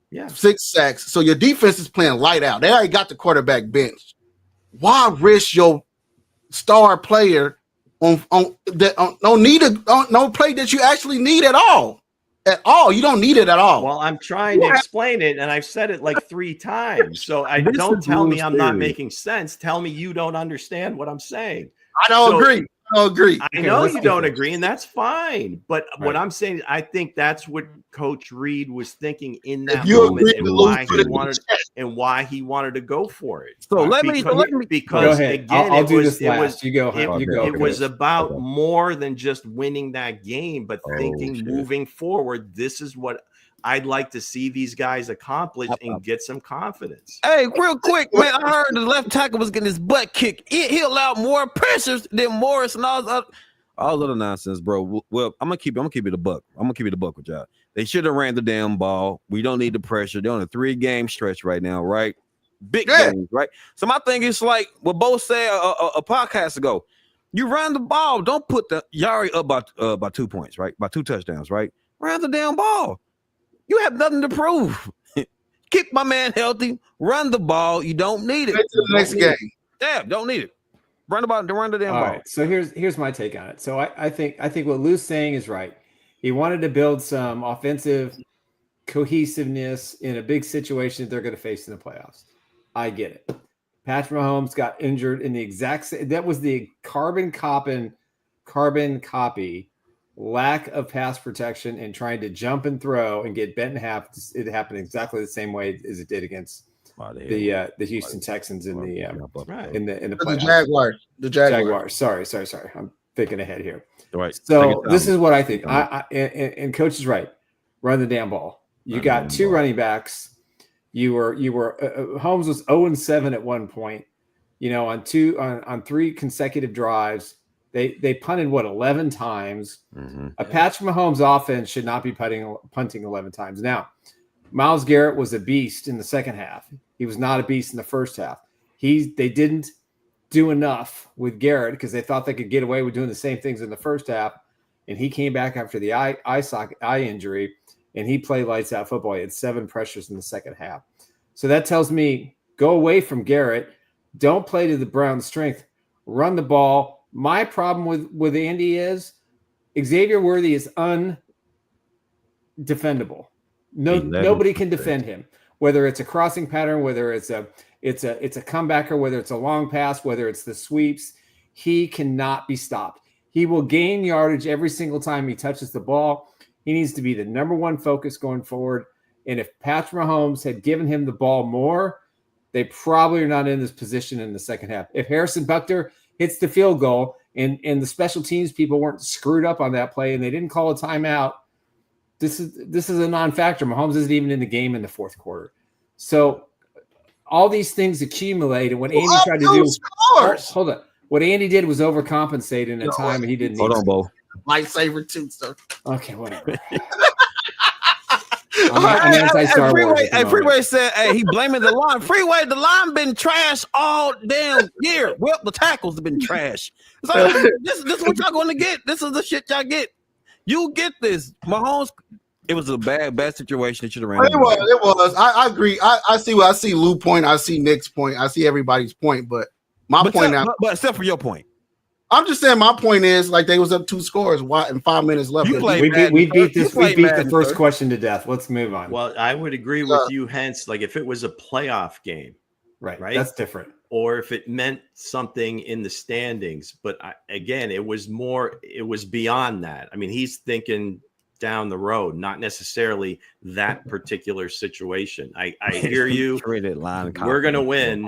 Yeah, 6 sacks. So your defense is playing light out. They already got the quarterback benched. Why risk your star player on no play that you actually need at all? At all, you don't need it at all. Well, I'm trying to explain it, and I've said it like 3 times. So don't tell me I'm not making sense. Tell me you don't understand what I'm saying. I don't agree. I know you don't agree, and that's fine. But what I'm saying is I think that's what Coach Reed was thinking in that moment, and why he wanted to go for it. So let me because again, I'll do this last. You go. It was about more than just winning that game, but thinking moving forward, this is what I'd like to see these guys accomplish and get some confidence. Hey, real quick, man, I heard the left tackle was getting his butt kicked. He allowed more pressures than Morris and all those other nonsense, bro. Well, I'm gonna keep it a buck. I'm gonna keep it a buck with y'all. They should have ran the damn ball. We don't need the pressure. They're on a 3-game stretch right now, right? Big games, right? So my thing is like what Bo said a podcast ago. You run the ball. Don't put you already up by 2 points, right? By 2 touchdowns, right? Run the damn ball. You have nothing to prove. Keep my man healthy. Run the ball. You don't need it. To the next game. Yeah, don't need it. Run the damn ball. Right. So here's my take on it. So I think what Lou's saying is right. He wanted to build some offensive cohesiveness in a big situation that they're going to face in the playoffs. I get it. Patrick Mahomes got injured in the exact same. That was the carbon copy. Lack of pass protection and trying to jump and throw and get bent in half. It happened exactly the same way as it did against the Houston Texans in the playoffs. The Jaguars. Sorry. I'm thinking ahead here. Right. So this is what I think. And Coach is right. Run the damn ball. You got 2 running backs. You were Holmes was 0-7 at one point. On 3 consecutive drives. They punted 11 times. Mm-hmm. A Patrick Mahomes offense should not be punting 11 times. Now, Myles Garrett was a beast in the second half. He was not a beast in the first half. They didn't do enough with Garrett because they thought they could get away with doing the same things in the first half. And he came back after the eye injury, and he played lights out football. He had 7 pressures in the second half. So that tells me go away from Garrett. Don't play to the Browns' strength. Run the ball. My problem with Andy is Xavier Worthy is undefendable. Nobody can defend him. Whether it's a crossing pattern, whether it's a comebacker, whether it's a long pass, whether it's the sweeps, he cannot be stopped. He will gain yardage every single time he touches the ball. He needs to be the number 1 focus going forward. And if Patrick Mahomes had given him the ball more, they probably are not in this position in the second half. If Harrison Butker hits the field goal and the special teams people weren't screwed up on that play and they didn't call a timeout, this is a non-factor. Mahomes isn't even in the game in the fourth quarter. So all these things accumulate, and what Andy tried to do hold on. What Andy did was overcompensate in a time he didn't need. Hold on, Bo. Lightsaber too, sir. Okay, whatever. I'm anti-Star Wars. Freeway said, "Hey, he blaming the line. Freeway, the line been trash all damn year. Well, the tackles have been trash. So this is what y'all going to get. This is the shit y'all get. You get this, Mahomes. It was a bad situation. It should have ran. It was. I agree. I see Lou's point. I see Nick's point. I see everybody's point. But My point now, but except for your point, I'm just saying my point is like they was up 2 scores and 5 minutes left. You play We beat the Madden, first sir. question to death. Let's move on. Well, I would agree with you, Hense. Like if it was a playoff game, right? That's different. Or if it meant something in the standings. But again, it was beyond that. I mean, he's thinking down the road, not necessarily that particular situation. I hear you. We're going to win,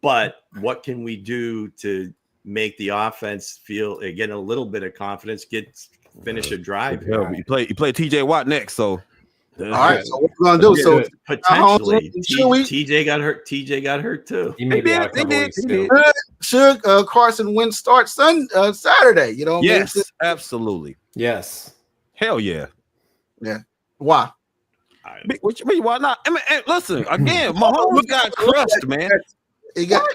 but what can we do to make the offense feel, again, a little bit of confidence, finish a drive? You play TJ Watt next, so all right, so what we're gonna do? So potentially, TJ got hurt too. He may be out a couple weeks too. Should Carson Wentz start Saturday? You know, yes, absolutely, yes, hell yeah, yeah. Why? What you mean? Why not? I mean, listen again. Mahomes got crushed, man. He got.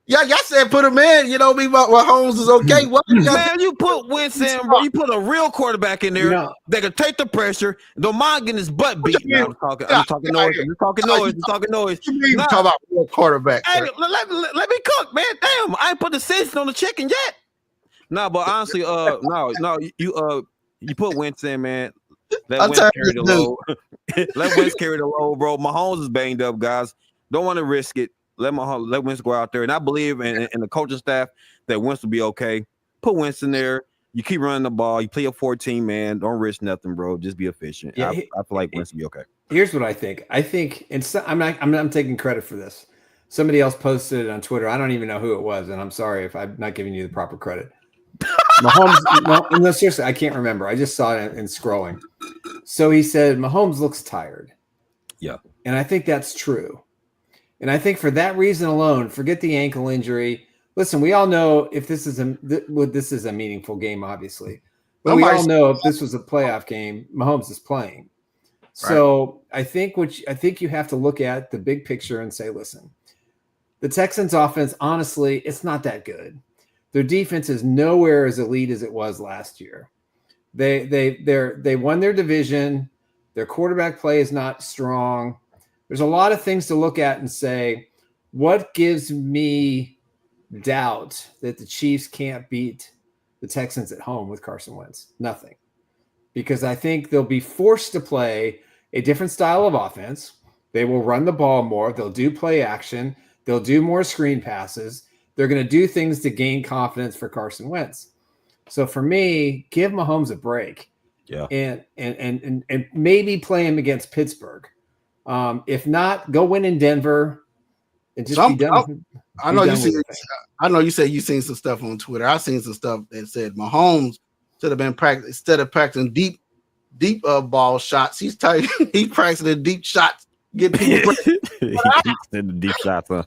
Yeah, y'all said put him in. You know, Mahomes is okay. What, man, you put Wentz in, bro. You put a real quarterback in there that can take the pressure. Don't mind getting his butt beat. I'm talking noise. You talk about real quarterback. Hey, let me cook, man. Damn, I ain't put the season on the chicken yet. No, but honestly, you put Wentz in, man. Let Wentz carry the load. Let Wentz carry the load, bro. Mahomes is banged up, guys. Don't want to risk it. Let Wentz go out there, and I believe in the coaching staff that Wentz will be okay. Put Wentz in there. You keep running the ball. You play a 14 man. Don't risk nothing, bro. Just be efficient. Yeah, I feel like Wentz will be okay. Here's what I think. I'm taking credit for this. Somebody else posted it on Twitter. I don't even know who it was, and I'm sorry if I'm not giving you the proper credit. Mahomes, no, seriously, I can't remember. I just saw it in scrolling. So he said Mahomes looks tired. Yeah, and I think that's true. And I think for that reason alone, forget the ankle injury. Listen, we all know if this is a meaningful game, obviously. But we all know if this was a playoff game, Mahomes is playing. So I think you have to look at the big picture and say, listen, the Texans offense, honestly, it's not that good. Their defense is nowhere as elite as it was last year. They won their division. Their quarterback play is not strong. There's a lot of things to look at and say, what gives me doubt that the Chiefs can't beat the Texans at home with Carson Wentz? Nothing. Because I think they'll be forced to play a different style of offense. They will run the ball more. They'll do play action. They'll do more screen passes. They're going to do things to gain confidence for Carson Wentz. So for me, give Mahomes a break. Yeah. And maybe play him against Pittsburgh. If not, go win in Denver and just be done. I know you said you seen some stuff on Twitter. I seen some stuff that said Mahomes should have been instead of practicing deep ball shots. He's practicing deep shots. Get people the deep shots. Huh?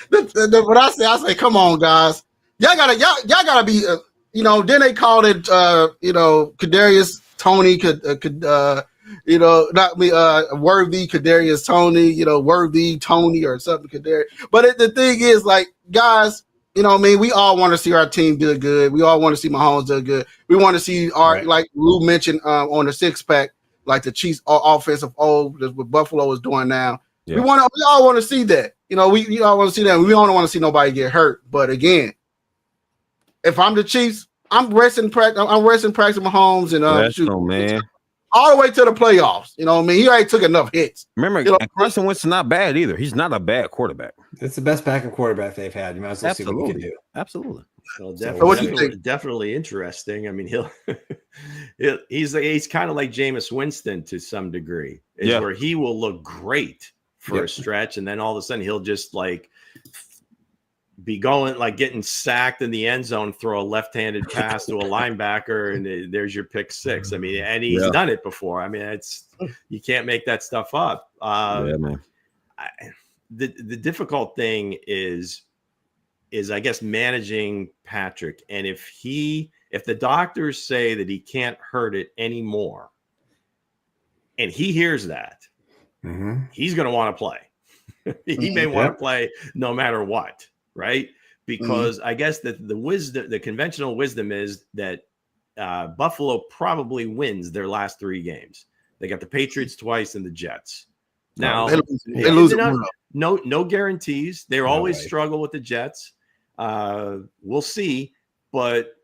What I say, come on, guys, y'all gotta be. Then they called it, Kadarius Toney worthy Kadarius Toney, worthy Tony or something Kadarius. But the thing is, like, guys, we all want to see our team do good. We all want to see Mahomes do good. We want to see like Lou mentioned on the 6-pack, like the Chiefs offensive what Buffalo is doing now. Yeah. We all want to see that. We all want to see that. We don't want to see nobody get hurt. But again, if I'm the Chiefs, I'm resting practice Mahomes and man. All the way to the playoffs. He already took enough hits. Remember, Carson Wentz is not bad either. He's not a bad quarterback. It's the best backup quarterback they've had. You might as well see what he can do. Absolutely. Well, definitely interesting. I mean, he's kind of like Jameis Winston to some degree, where he will look great for a stretch, and then all of a sudden he'll just like be going, like getting sacked in the end zone, throw a left-handed pass to a linebacker, and there's your pick six. I mean, and he's done it before. I mean, you can't make that stuff up. Man. The difficult thing is I guess managing Patrick, and if the doctors say that he can't hurt it anymore, and he hears that, he's going to want to play. He may want to play no matter what. Right, because I guess that the conventional wisdom is that Buffalo probably wins their last 3 games. They got the Patriots twice and the Jets. Now they lose. No guarantees. They always way. struggle with the Jets. We'll see, but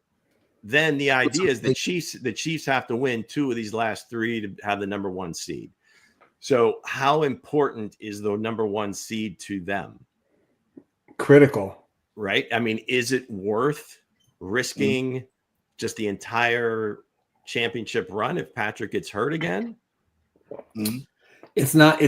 then the idea is the Chiefs have to win 2 of these last 3 to have the number 1 seed. So how important is the number 1 seed to them? Critical. Right? I mean, is it worth risking just the entire championship run if Patrick gets hurt again? It's not.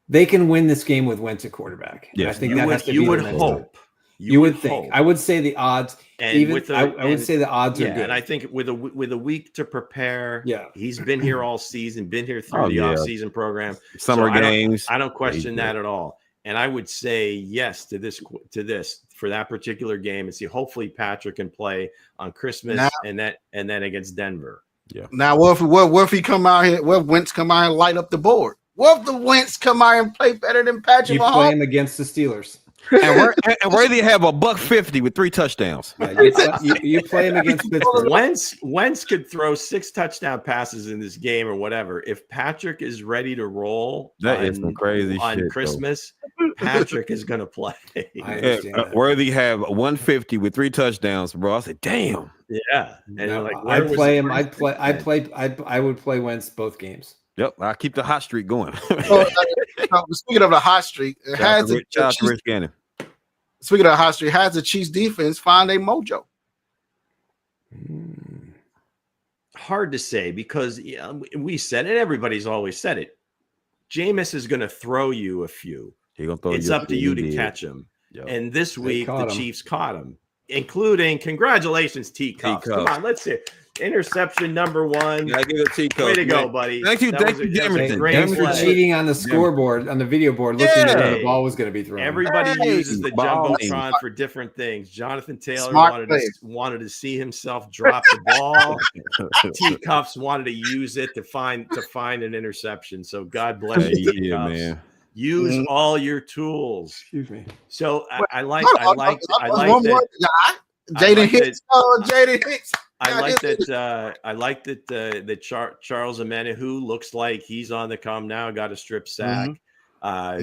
They can win this game with Wentz at quarterback. Yeah, I think you would hope. You would think. I would say the odds. And I would say the odds are good. And I think with a week to prepare, he's been here all season, been here through the off-season program, summer games. I don't question that at all. And I would say yes to this for that particular game, and see hopefully Patrick can play on Christmas and then against Denver. Yeah. Now what if he come out here? What if Wentz come out and light up the board? What if the Wentz come out and play better than Patrick Mahomes? You play him against the Steelers. And where they have $150 with 3 touchdowns. Yeah, you play him against Pittsburgh. Wentz could throw 6 touchdown passes in this game or whatever. If Patrick is ready to roll, that is some crazy on shit, Christmas, Patrick is going to play. Worthy have 150 with 3 touchdowns, bro. I said, damn. Yeah, and I'd play him. I would play Wentz both games. Yep, I keep the hot streak going. Speaking of the hot streak, Rich Gannon. Speaking of the hot streak, has the Chiefs defense found a mojo? Hard to say because we said it. Everybody's always said it. Jameis is going to throw you a few. It's up to you to catch him. Yep. And this week, the Chiefs caught him, including congratulations, T-Cups. Come on, let's see it. Interception number 1. I give it T-Cups. Way to go, buddy. Thank you, Jamerson. Thanks for cheating on the scoreboard, on the video board, looking at where the ball was going to be thrown. Everybody uses the Jumbotron for different things. Jonathan Taylor wanted to see himself drop the ball. T-Cups wanted to use it to find an interception. So God bless you, T-Cups. Man. Use all your tools. Excuse me. So I like that. Jaden Hicks. Jaden Hicks. I like that Charles Omenihu looks like he's on the come now, got a strip sack.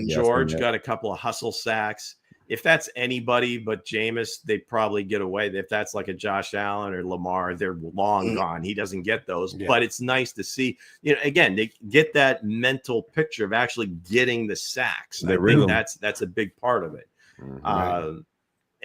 George got a couple of hustle sacks. If that's anybody but Jameis, they'd probably get away. If that's like a Josh Allen or Lamar, they're long gone. He doesn't get those. But it's nice to see, again, they get that mental picture of actually getting the sacks. I think that's a big part of it.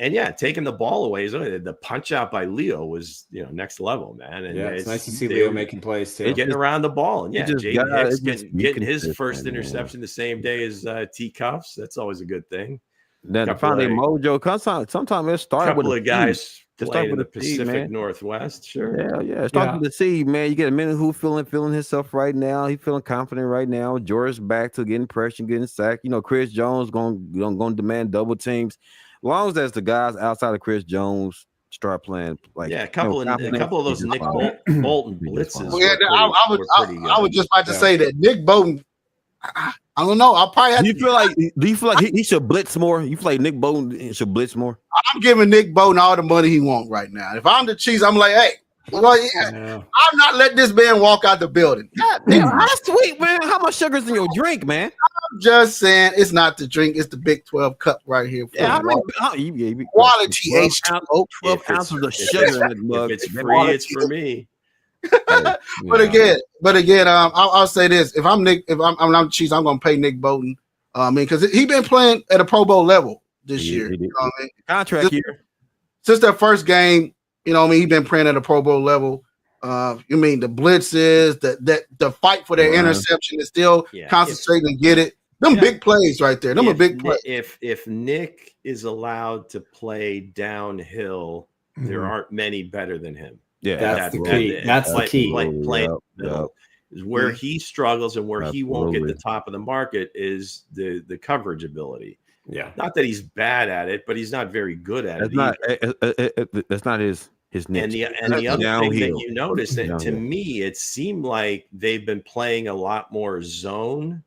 And taking the ball away the punch out by Leo was next level, man. And it's nice to see Leo making plays too, getting around the ball. And Jaden Hicks getting his first interception the same day as T-Cuffs. That's always a good thing. Then finally mojo. Sometimes it starts with a guys playing in the Pacific Northwest. Sure, It's starting to see, man. You get a minute who feeling himself right now. He's feeling confident right now. George back to getting pressure, getting sacked. Chris Jones going to demand double teams. As long as the guys outside of Chris Jones start playing, a couple of those Nick Bolton blitzes. I was just about to say that Nick Bolton. I don't know. I'll probably have do you feel like he should blitz more? You feel like Nick Bolton should blitz more? I'm giving Nick Bolton all the money he wants right now. If I'm the Chiefs, I'm like, hey, I'm not letting this man walk out the building. God damn, that's sweet, man. How much sugar's in your drink, man? I'm just saying, it's not the drink, it's the Big 12 cup right here. Quality H2O. 12 ounces of sugar in the mug. If it's free, it's for me. But again, I'll say this: if I'm the Chiefs, I'm going to pay Nick Bolton. Because he's been playing at a Pro Bowl level this year. Contract year since their first game. He's been playing at a Pro Bowl level. The blitzes, the fight for their interception is still concentrating and get it. Them big plays right there. Them are big plays. If Nick is allowed to play downhill, there aren't many better than him. Yeah, that's the key. That's the key. Is where he struggles and where he won't get the top of the market is the coverage ability. Yeah, not that he's bad at it, but he's not very good at it. That's not his niche. And the other thing that you notice that to me, it seemed like they've been playing a lot more zone.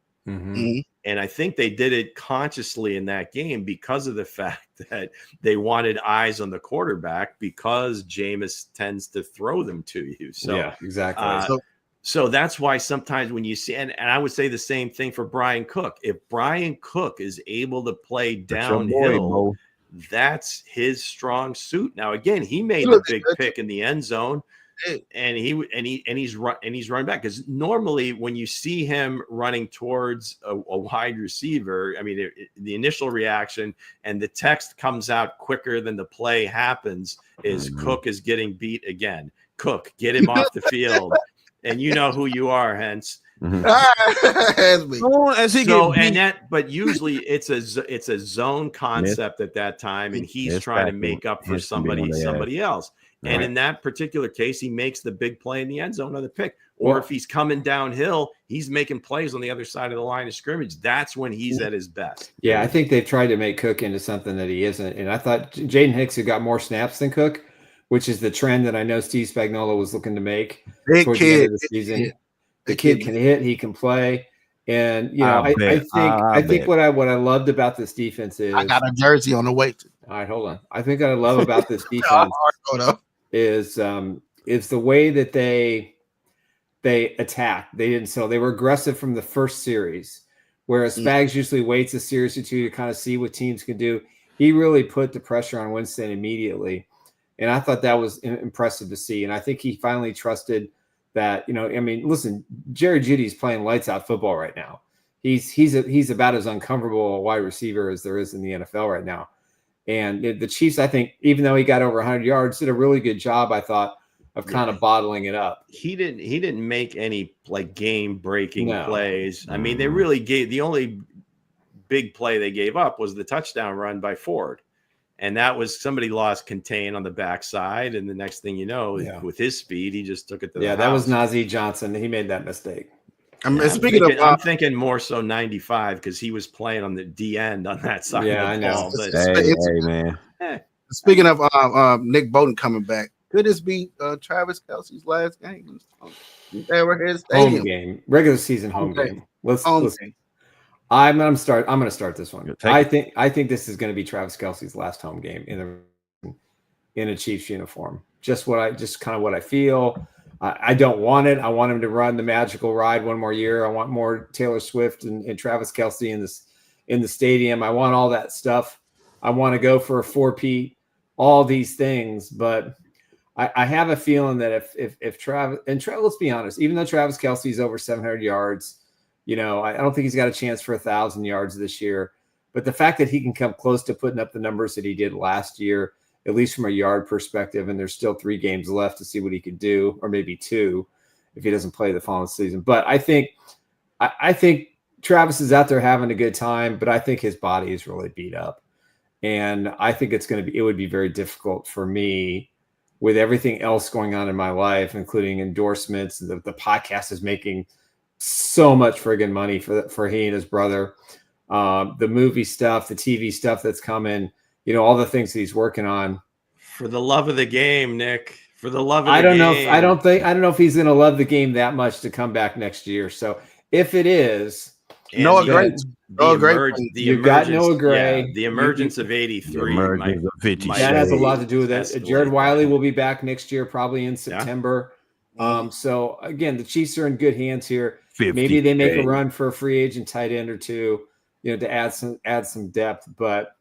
And I think they did it consciously in that game because of the fact that they wanted eyes on the quarterback because Jameis tends to throw them to you. So exactly. So that's why sometimes when you see, and I would say the same thing for Brian Cook. If Brian Cook is able to play downhill, that's his strong suit. Now, again, he made the big pick in the end zone, and he's running back, because normally when you see him running towards a wide receiver, I mean, the initial reaction and the text comes out quicker than the play happens is Cook is getting beat again. Cook, get him off the field. And you know who you are, Hense. But usually it's a zone concept at that time, and he's trying to make up for somebody else. And in that particular case, he makes the big play in the end zone on the pick. Or if he's coming downhill, he's making plays on the other side of the line of scrimmage. That's when he's at his best. Yeah, I think they've tried to make Cook into something that he isn't. And I thought Jaden Hicks had got more snaps than Cook, which is the trend that I know Steve Spagnuolo was looking to make towards the end of the season. The kid can hit, he can play. And I think what I loved about this defense is I got a jersey on the way. All right, hold on. I think what I love about this defense is the way that they attack. They were aggressive from the first series, whereas Spags usually waits a series or two to kind of see what teams can do. He really put the pressure on Winston immediately. And I thought that was impressive to see. And I think he finally trusted that, listen, Jerry Jeudy's playing lights out football right now. He's about as uncomfortable a wide receiver as there is in the NFL right now. And the Chiefs, I think, even though he got over 100 yards, did a really good job, I thought, of kind of bottling it up. He didn't make any game breaking plays. I mean, they really the only big play they gave up was the touchdown run by Ford. And that was somebody lost contain on the backside. And the next thing you know, with his speed, he just took it to the house. That was Najee Johnson. He made that mistake. I'm thinking more so 95, because he was playing on the D end on that side. Yeah, I know. Man. Speaking of Nick Bolton coming back, could this be Travis Kelce's last game? Home game, regular season home game. Let's I'm going to start this one. I think this is going to be Travis Kelce's last home game in a Chiefs uniform. Just kind of what I feel. I don't want it. I want him to run the magical ride one more year. I want more Taylor Swift and Travis Kelce in the stadium. I want all that stuff. I want to go for a 4-peat, all these things. But I have a feeling that if Travis, let's be honest, even though Travis Kelce's over 700 yards, I don't think he's got a chance for 1,000 yards this year. But the fact that he can come close to putting up the numbers that he did last year, at least from a yard perspective, and there's still 3 games left to see what he could do, or maybe 2 if he doesn't play the following season. But I think Travis is out there having a good time, but I think his body is really beat up. And I think it would be very difficult for me, with everything else going on in my life, including endorsements. The podcast is making so much friggin' money for he and his brother. The movie stuff, the TV stuff that's coming, all the things that he's working on. For the love of the game, Nick. For the love of the game. I don't know if he's going to love the game that much to come back next year. So if it is, Noah Gray. You've got Noah Gray. Yeah, the emergence of 83. That has a lot to do with that. Jared Wiley will be back next year, probably in September. So again, the Chiefs are in good hands here. Maybe they make a run for a free agent tight end or two, to add some depth. But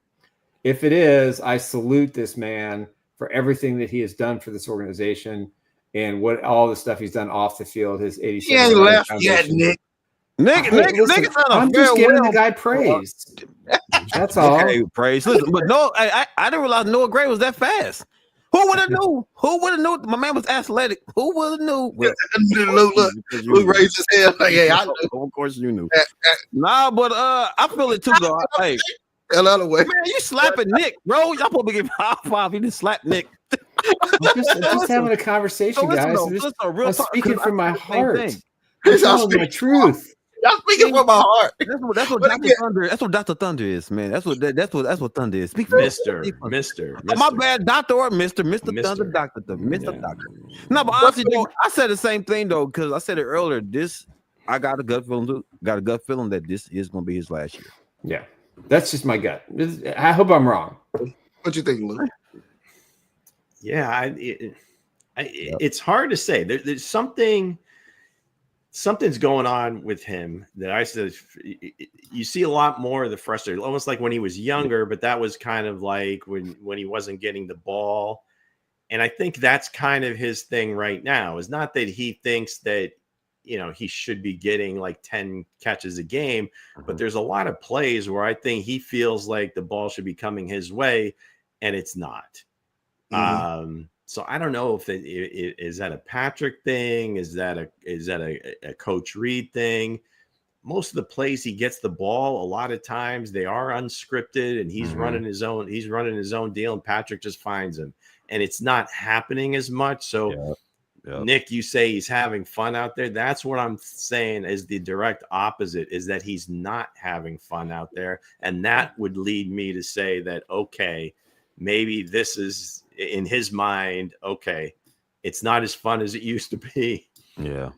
if it is, I salute this man for everything that he has done for this organization and all the stuff he's done off the field. His 87. He ain't left yet, Nick. I'm just giving the guy praise. That's all. Okay, praise. Listen, but no, I didn't realize Noah Gray was that fast. Who would have knew? My man was athletic. Who would have knew? Lou raised his head. Of course you knew. Nah, but I feel it too, though. Hey, another way. Man, you slapping Nick, bro. Y'all supposed to give high five. He didn't slap Nick. I'm just having a conversation, guys. I'm speaking from my heart. That's the truth. Y'all speaking from my heart. That's what Dr. Thunder. That's what Dr. Thunder is, man. That's what Thunder is. Speak Mister. My bad, Doctor or Mister Thunder, Doctor Thunder, Mister Doctor. No, but honestly, though, I said the same thing though, because I said it earlier. I got a gut feeling that this is going to be his last year. Yeah, that's just my gut. I hope I'm wrong. What you think, Lou? Yeah, it's hard to say. There's something. something's going on with him that I said you see a lot more of the frustration, almost like when he was younger, but that was kind of like when he wasn't getting the ball. And I think that's kind of his thing right now. Is not that he thinks that, he should be getting like 10 catches a game, but there's a lot of plays where I think he feels like the ball should be coming his way and it's not. So I don't know if is that a Patrick thing? Is that a Coach Reed thing? Most of the plays he gets the ball, a lot of times they are unscripted and he's running his own deal and Patrick just finds him. And it's not happening as much. So Nick, you say he's having fun out there. That's what I'm saying is the direct opposite, is that he's not having fun out there. And that would lead me to say that, okay, maybe this is in his mind. Okay, it's not as fun as it used to be. Yeah.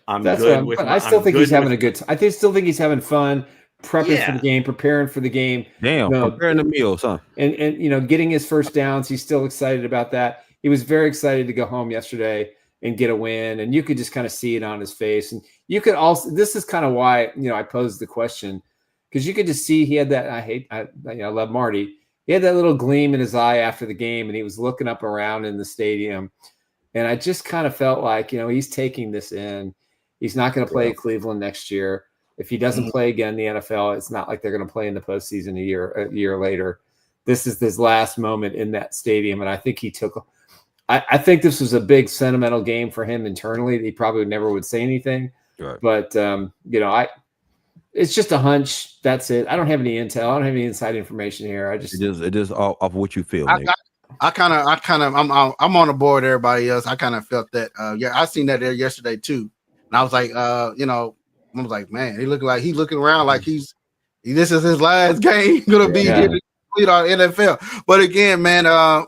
I still think he's having a good time. I still think he's having fun, prepping for the game, preparing for the game. Damn, preparing the meals, huh? And getting his first downs. He's still excited about that. He was very excited to go home yesterday and get a win. And you could just kind of see it on his face. And you could also, this is kind of why, I posed the question, because you could just see he had that. I love Marty. He had that little gleam in his eye after the game, and he was looking up around in the stadium. And I just kind of felt like, he's taking this in. He's not going to play at Cleveland next year. If he doesn't play again in the NFL, it's not like they're going to play in the postseason a year later. This is his last moment in that stadium, and I think he took. I think this was a big sentimental game for him internally. He probably never would say anything, right. But it's just a hunch. That's it. I don't have any intel. I don't have any inside information here. It is all off what you feel. I'm on the board. Everybody else, I kind of felt that. I seen that there yesterday too. And I was like, I was like, man, he's looking around like this is his last game gonna be here to complete our NFL. But again, man,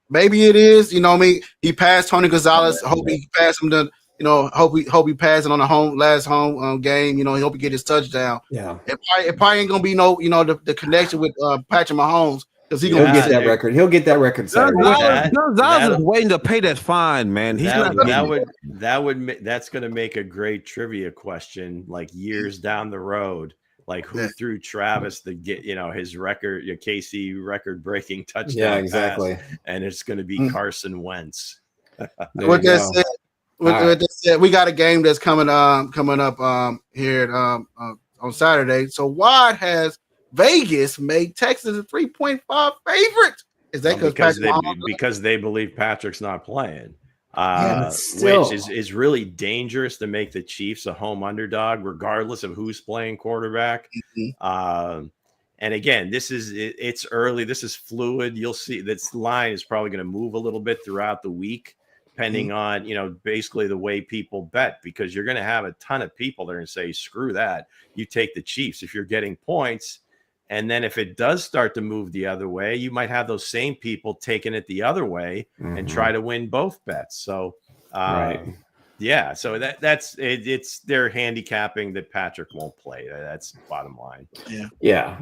maybe it is. He passed Tony Gonzalez. Hope he passed him to. Hope he passed it on the last home game. He hope he get his touchdown. Yeah, it probably ain't gonna be the connection with Patrick Mahomes. Because he'll get that record. He'll get that record. Gonzalez is waiting to pay that fine, man. That's going to make a great trivia question, like years down the road. Like who threw Travis to get his record, KC record breaking touchdown? Yeah, exactly. Pass, and it's going to be Carson Wentz. With that said, we got a game that's coming up here on Saturday. So why has Vegas made Texas a 3.5 favorite? Is that because they believe Patrick's not playing? Still. Which is really dangerous to make the Chiefs a home underdog, regardless of who's playing quarterback. And again, it's early. This is fluid. You'll see this line is probably going to move a little bit throughout the week, depending on basically the way people bet, because you're going to have a ton of people that are going to say, screw that, you take the Chiefs if you're getting points. And then if it does start to move the other way, you might have those same people taking it the other way and try to win both bets. So, yeah, so that's it's they're handicapping that Patrick won't play. That's bottom line. Yeah.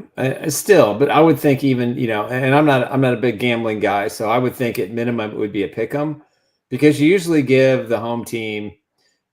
Still, but I would think even and I'm not a big gambling guy, so I would think at minimum it would be a pick 'em, because you usually give the home team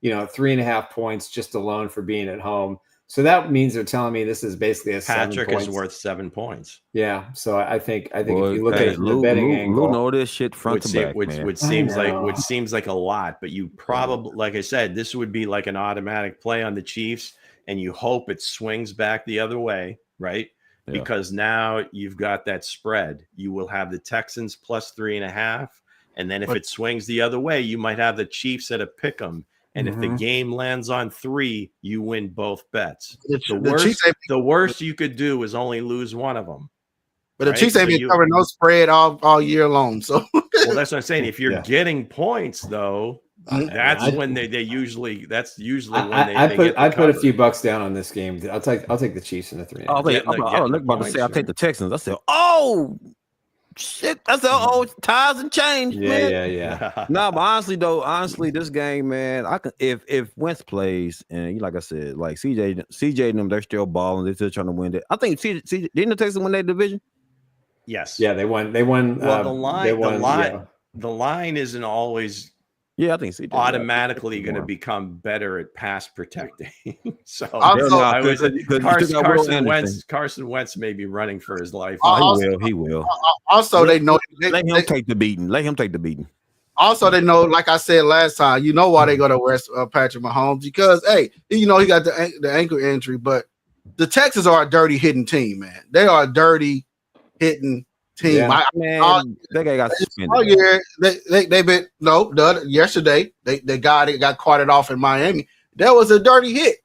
3.5 points just alone for being at home. So that means they're telling me this is basically a Patrick is worth 7 points. Yeah, so I think if you look at it from the betting angle, Lou know this shit front to back, which seems like a lot, but you probably, like I said, this would be like an automatic play on the Chiefs, and you hope it swings back the other way, right? Yeah. Because now you've got that spread. You will have the Texans plus 3.5, and then if it swings the other way, you might have the Chiefs at a pick 'em. And if the game lands on 3, you win both bets. The worst you could do is only lose one of them. But the Chiefs ain't been covering no spread all year long. So well, that's what I'm saying. If you're getting points, though, that's when they usually when I put a few bucks down on this game. I'll take the Chiefs in the 3. I'll take the Texans. I said, oh. Shit, that's all ties and change. Yeah. No, but honestly, this game, man, I can if Wentz plays, and like I said, like CJ and them, they're still balling. They're still trying to win it. I think CJ didn't the Texans win that division? Yes. Yeah, they won. Well, the line isn't always Yeah, I think CJ automatically going to become better at pass protecting. So Also, I was Carson Wentz may be running for his life. He will. Also, they know let him take the beating. Let him take the beating. Also, they know, like I said last time, you know why they're going to arrest Patrick Mahomes, because hey, he got the ankle injury, but the Texans are a dirty hitting team, man. They are a dirty hitting team. Yeah, that guy got suspended. They've been yesterday they got carted off in Miami. That was a dirty hit.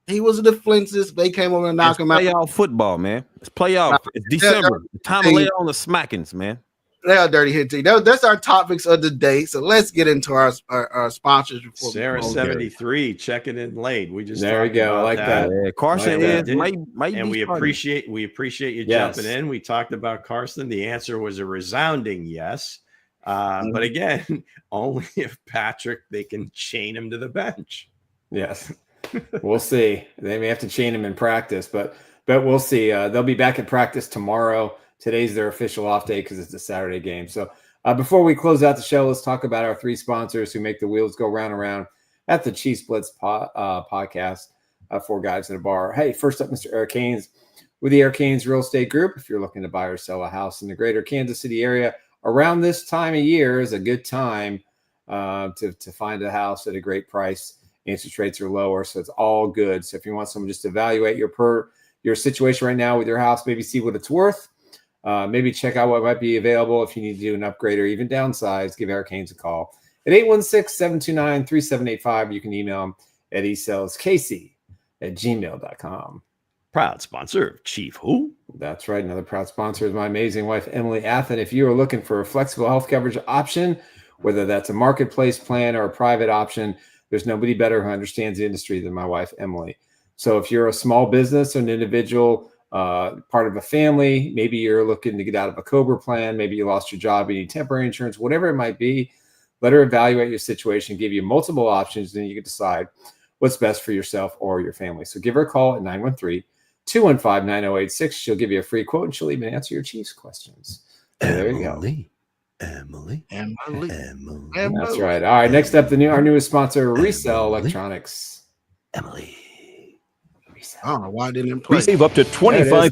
He was a defenseless. They came over and knocked him out. Playoff football, man. It's playoff. It's December. Time to lay on the smackings, man. They are a dirty hit team. That's our topics of the day. So let's get into our sponsors. Before Sarah 73 checking in late. We just there we go. I like that. Yeah, Carson might and we appreciate you jumping in. We talked about Carson. The answer was a resounding yes. But again, only if they can chain him to the bench. Yes, we'll see. They may have to chain him in practice, but we'll see. They'll be back at practice tomorrow. Today's their official off day because it's a Saturday game. So before we close out the show, let's talk about our three sponsors who make the wheels go round and round at the Chiefs Blitz podcast, Four Guys in a Bar. Hey, first up, Mr. Eric Haynes with the Eric Haynes Real Estate Group. If you're looking to buy or sell a house in the greater Kansas City area, around this time of year is a good time to find a house at a great price. Interest rates are lower, so it's all good. So if you want someone just to evaluate your situation right now with your house, maybe see what it's worth. Maybe check out what might be available if you need to do an upgrade or even downsize. Give Eric Haynes a call at 816-729-3785. You can email him at esellskc@gmail.com. Proud sponsor of Chief Who? That's right. Another proud sponsor is my amazing wife, Emily Athan. If you are looking for a flexible health coverage option, whether that's a marketplace plan or a private option, there's nobody better who understands the industry than my wife, Emily. So if you're a small business or an individual, part of a family, maybe you're looking to get out of a COBRA plan, maybe you lost your job, you need temporary insurance, whatever it might be, let her evaluate your situation, give you multiple options, then you can decide what's best for yourself or your family. So give her a call at 913-215-9086. She'll give you a free quote and she'll even answer your Chiefs questions. So there you go. Emily. That's right. All right. Next up, our newest sponsor, Resell Electronics. Emily. I don't know why I didn't play. We save up to 25%.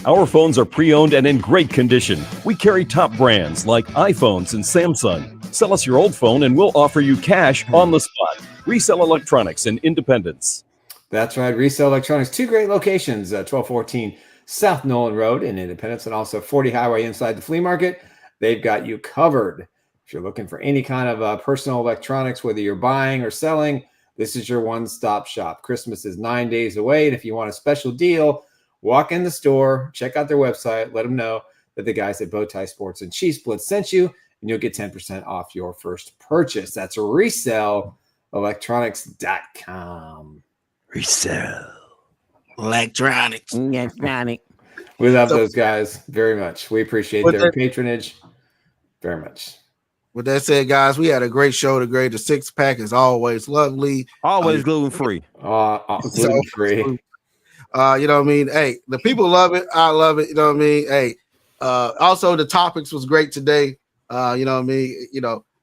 Our phones are pre-owned and in great condition. We carry top brands like iPhones and Samsung. Sell us your old phone and we'll offer you cash on the spot. Resell Electronics in Independence. That's right. Resell Electronics. Two great locations, 1214 South Nolan Road in Independence and also 40 Highway inside the flea market. They've got you covered. If you're looking for any kind of personal electronics, whether you're buying or selling, this is your one-stop shop. Christmas is 9 days away, and if you want a special deal, walk in the store, check out their website, let them know that the guys at Bowtie Sports and Chiefs Blitz sent you, and you'll get 10% off your first purchase. That's resellelectronics.com. Resell Electronics. We love those guys very much. We appreciate their patronage very much. With that said, guys, we had a great show today. The six-pack is always lovely. Always gluten-free. Gluten-free. You know what I mean? Hey, the people love it. I love it. You know what I mean? Hey, also the topics was great today. You know what I mean?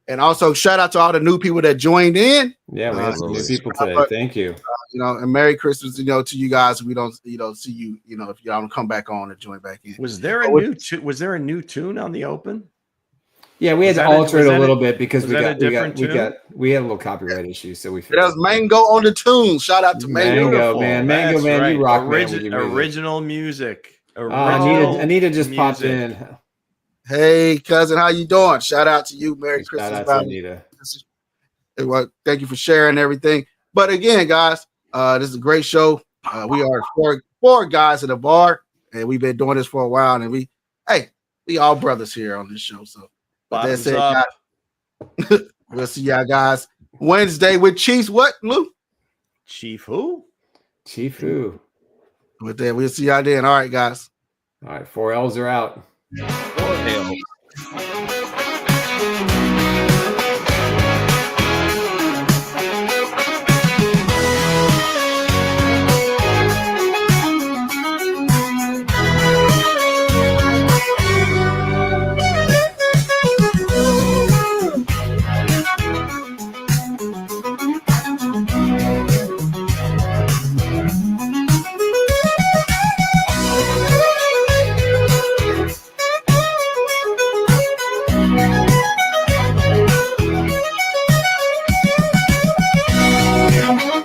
And also shout out to all the new people that joined in. Yeah, we have some new people today. Thank you. And Merry Christmas, to you guys. We don't, see you, if you don't come back on and join back in. Was there a new tune on the open? Yeah, we had to alter it a little bit because we had a little copyright issue, so we. There's Mango on the tune. Shout out to Mango, man. Mango, man, right. You rock, original music. Anita just popped in. Hey, cousin, how you doing? Shout out to you. Merry Christmas, shout out to Anita. Well, thank you for sharing everything. But again, guys, this is a great show. We are four guys at a bar, and we've been doing this for a while. And we all brothers here on this show. So. That's it, guys. We'll see y'all guys Wednesday with Chiefs. What, Lou? Chief who? Chief who? With that, we'll see y'all then. All right, guys. All right, 4 L's are out. 4 L's. Bye.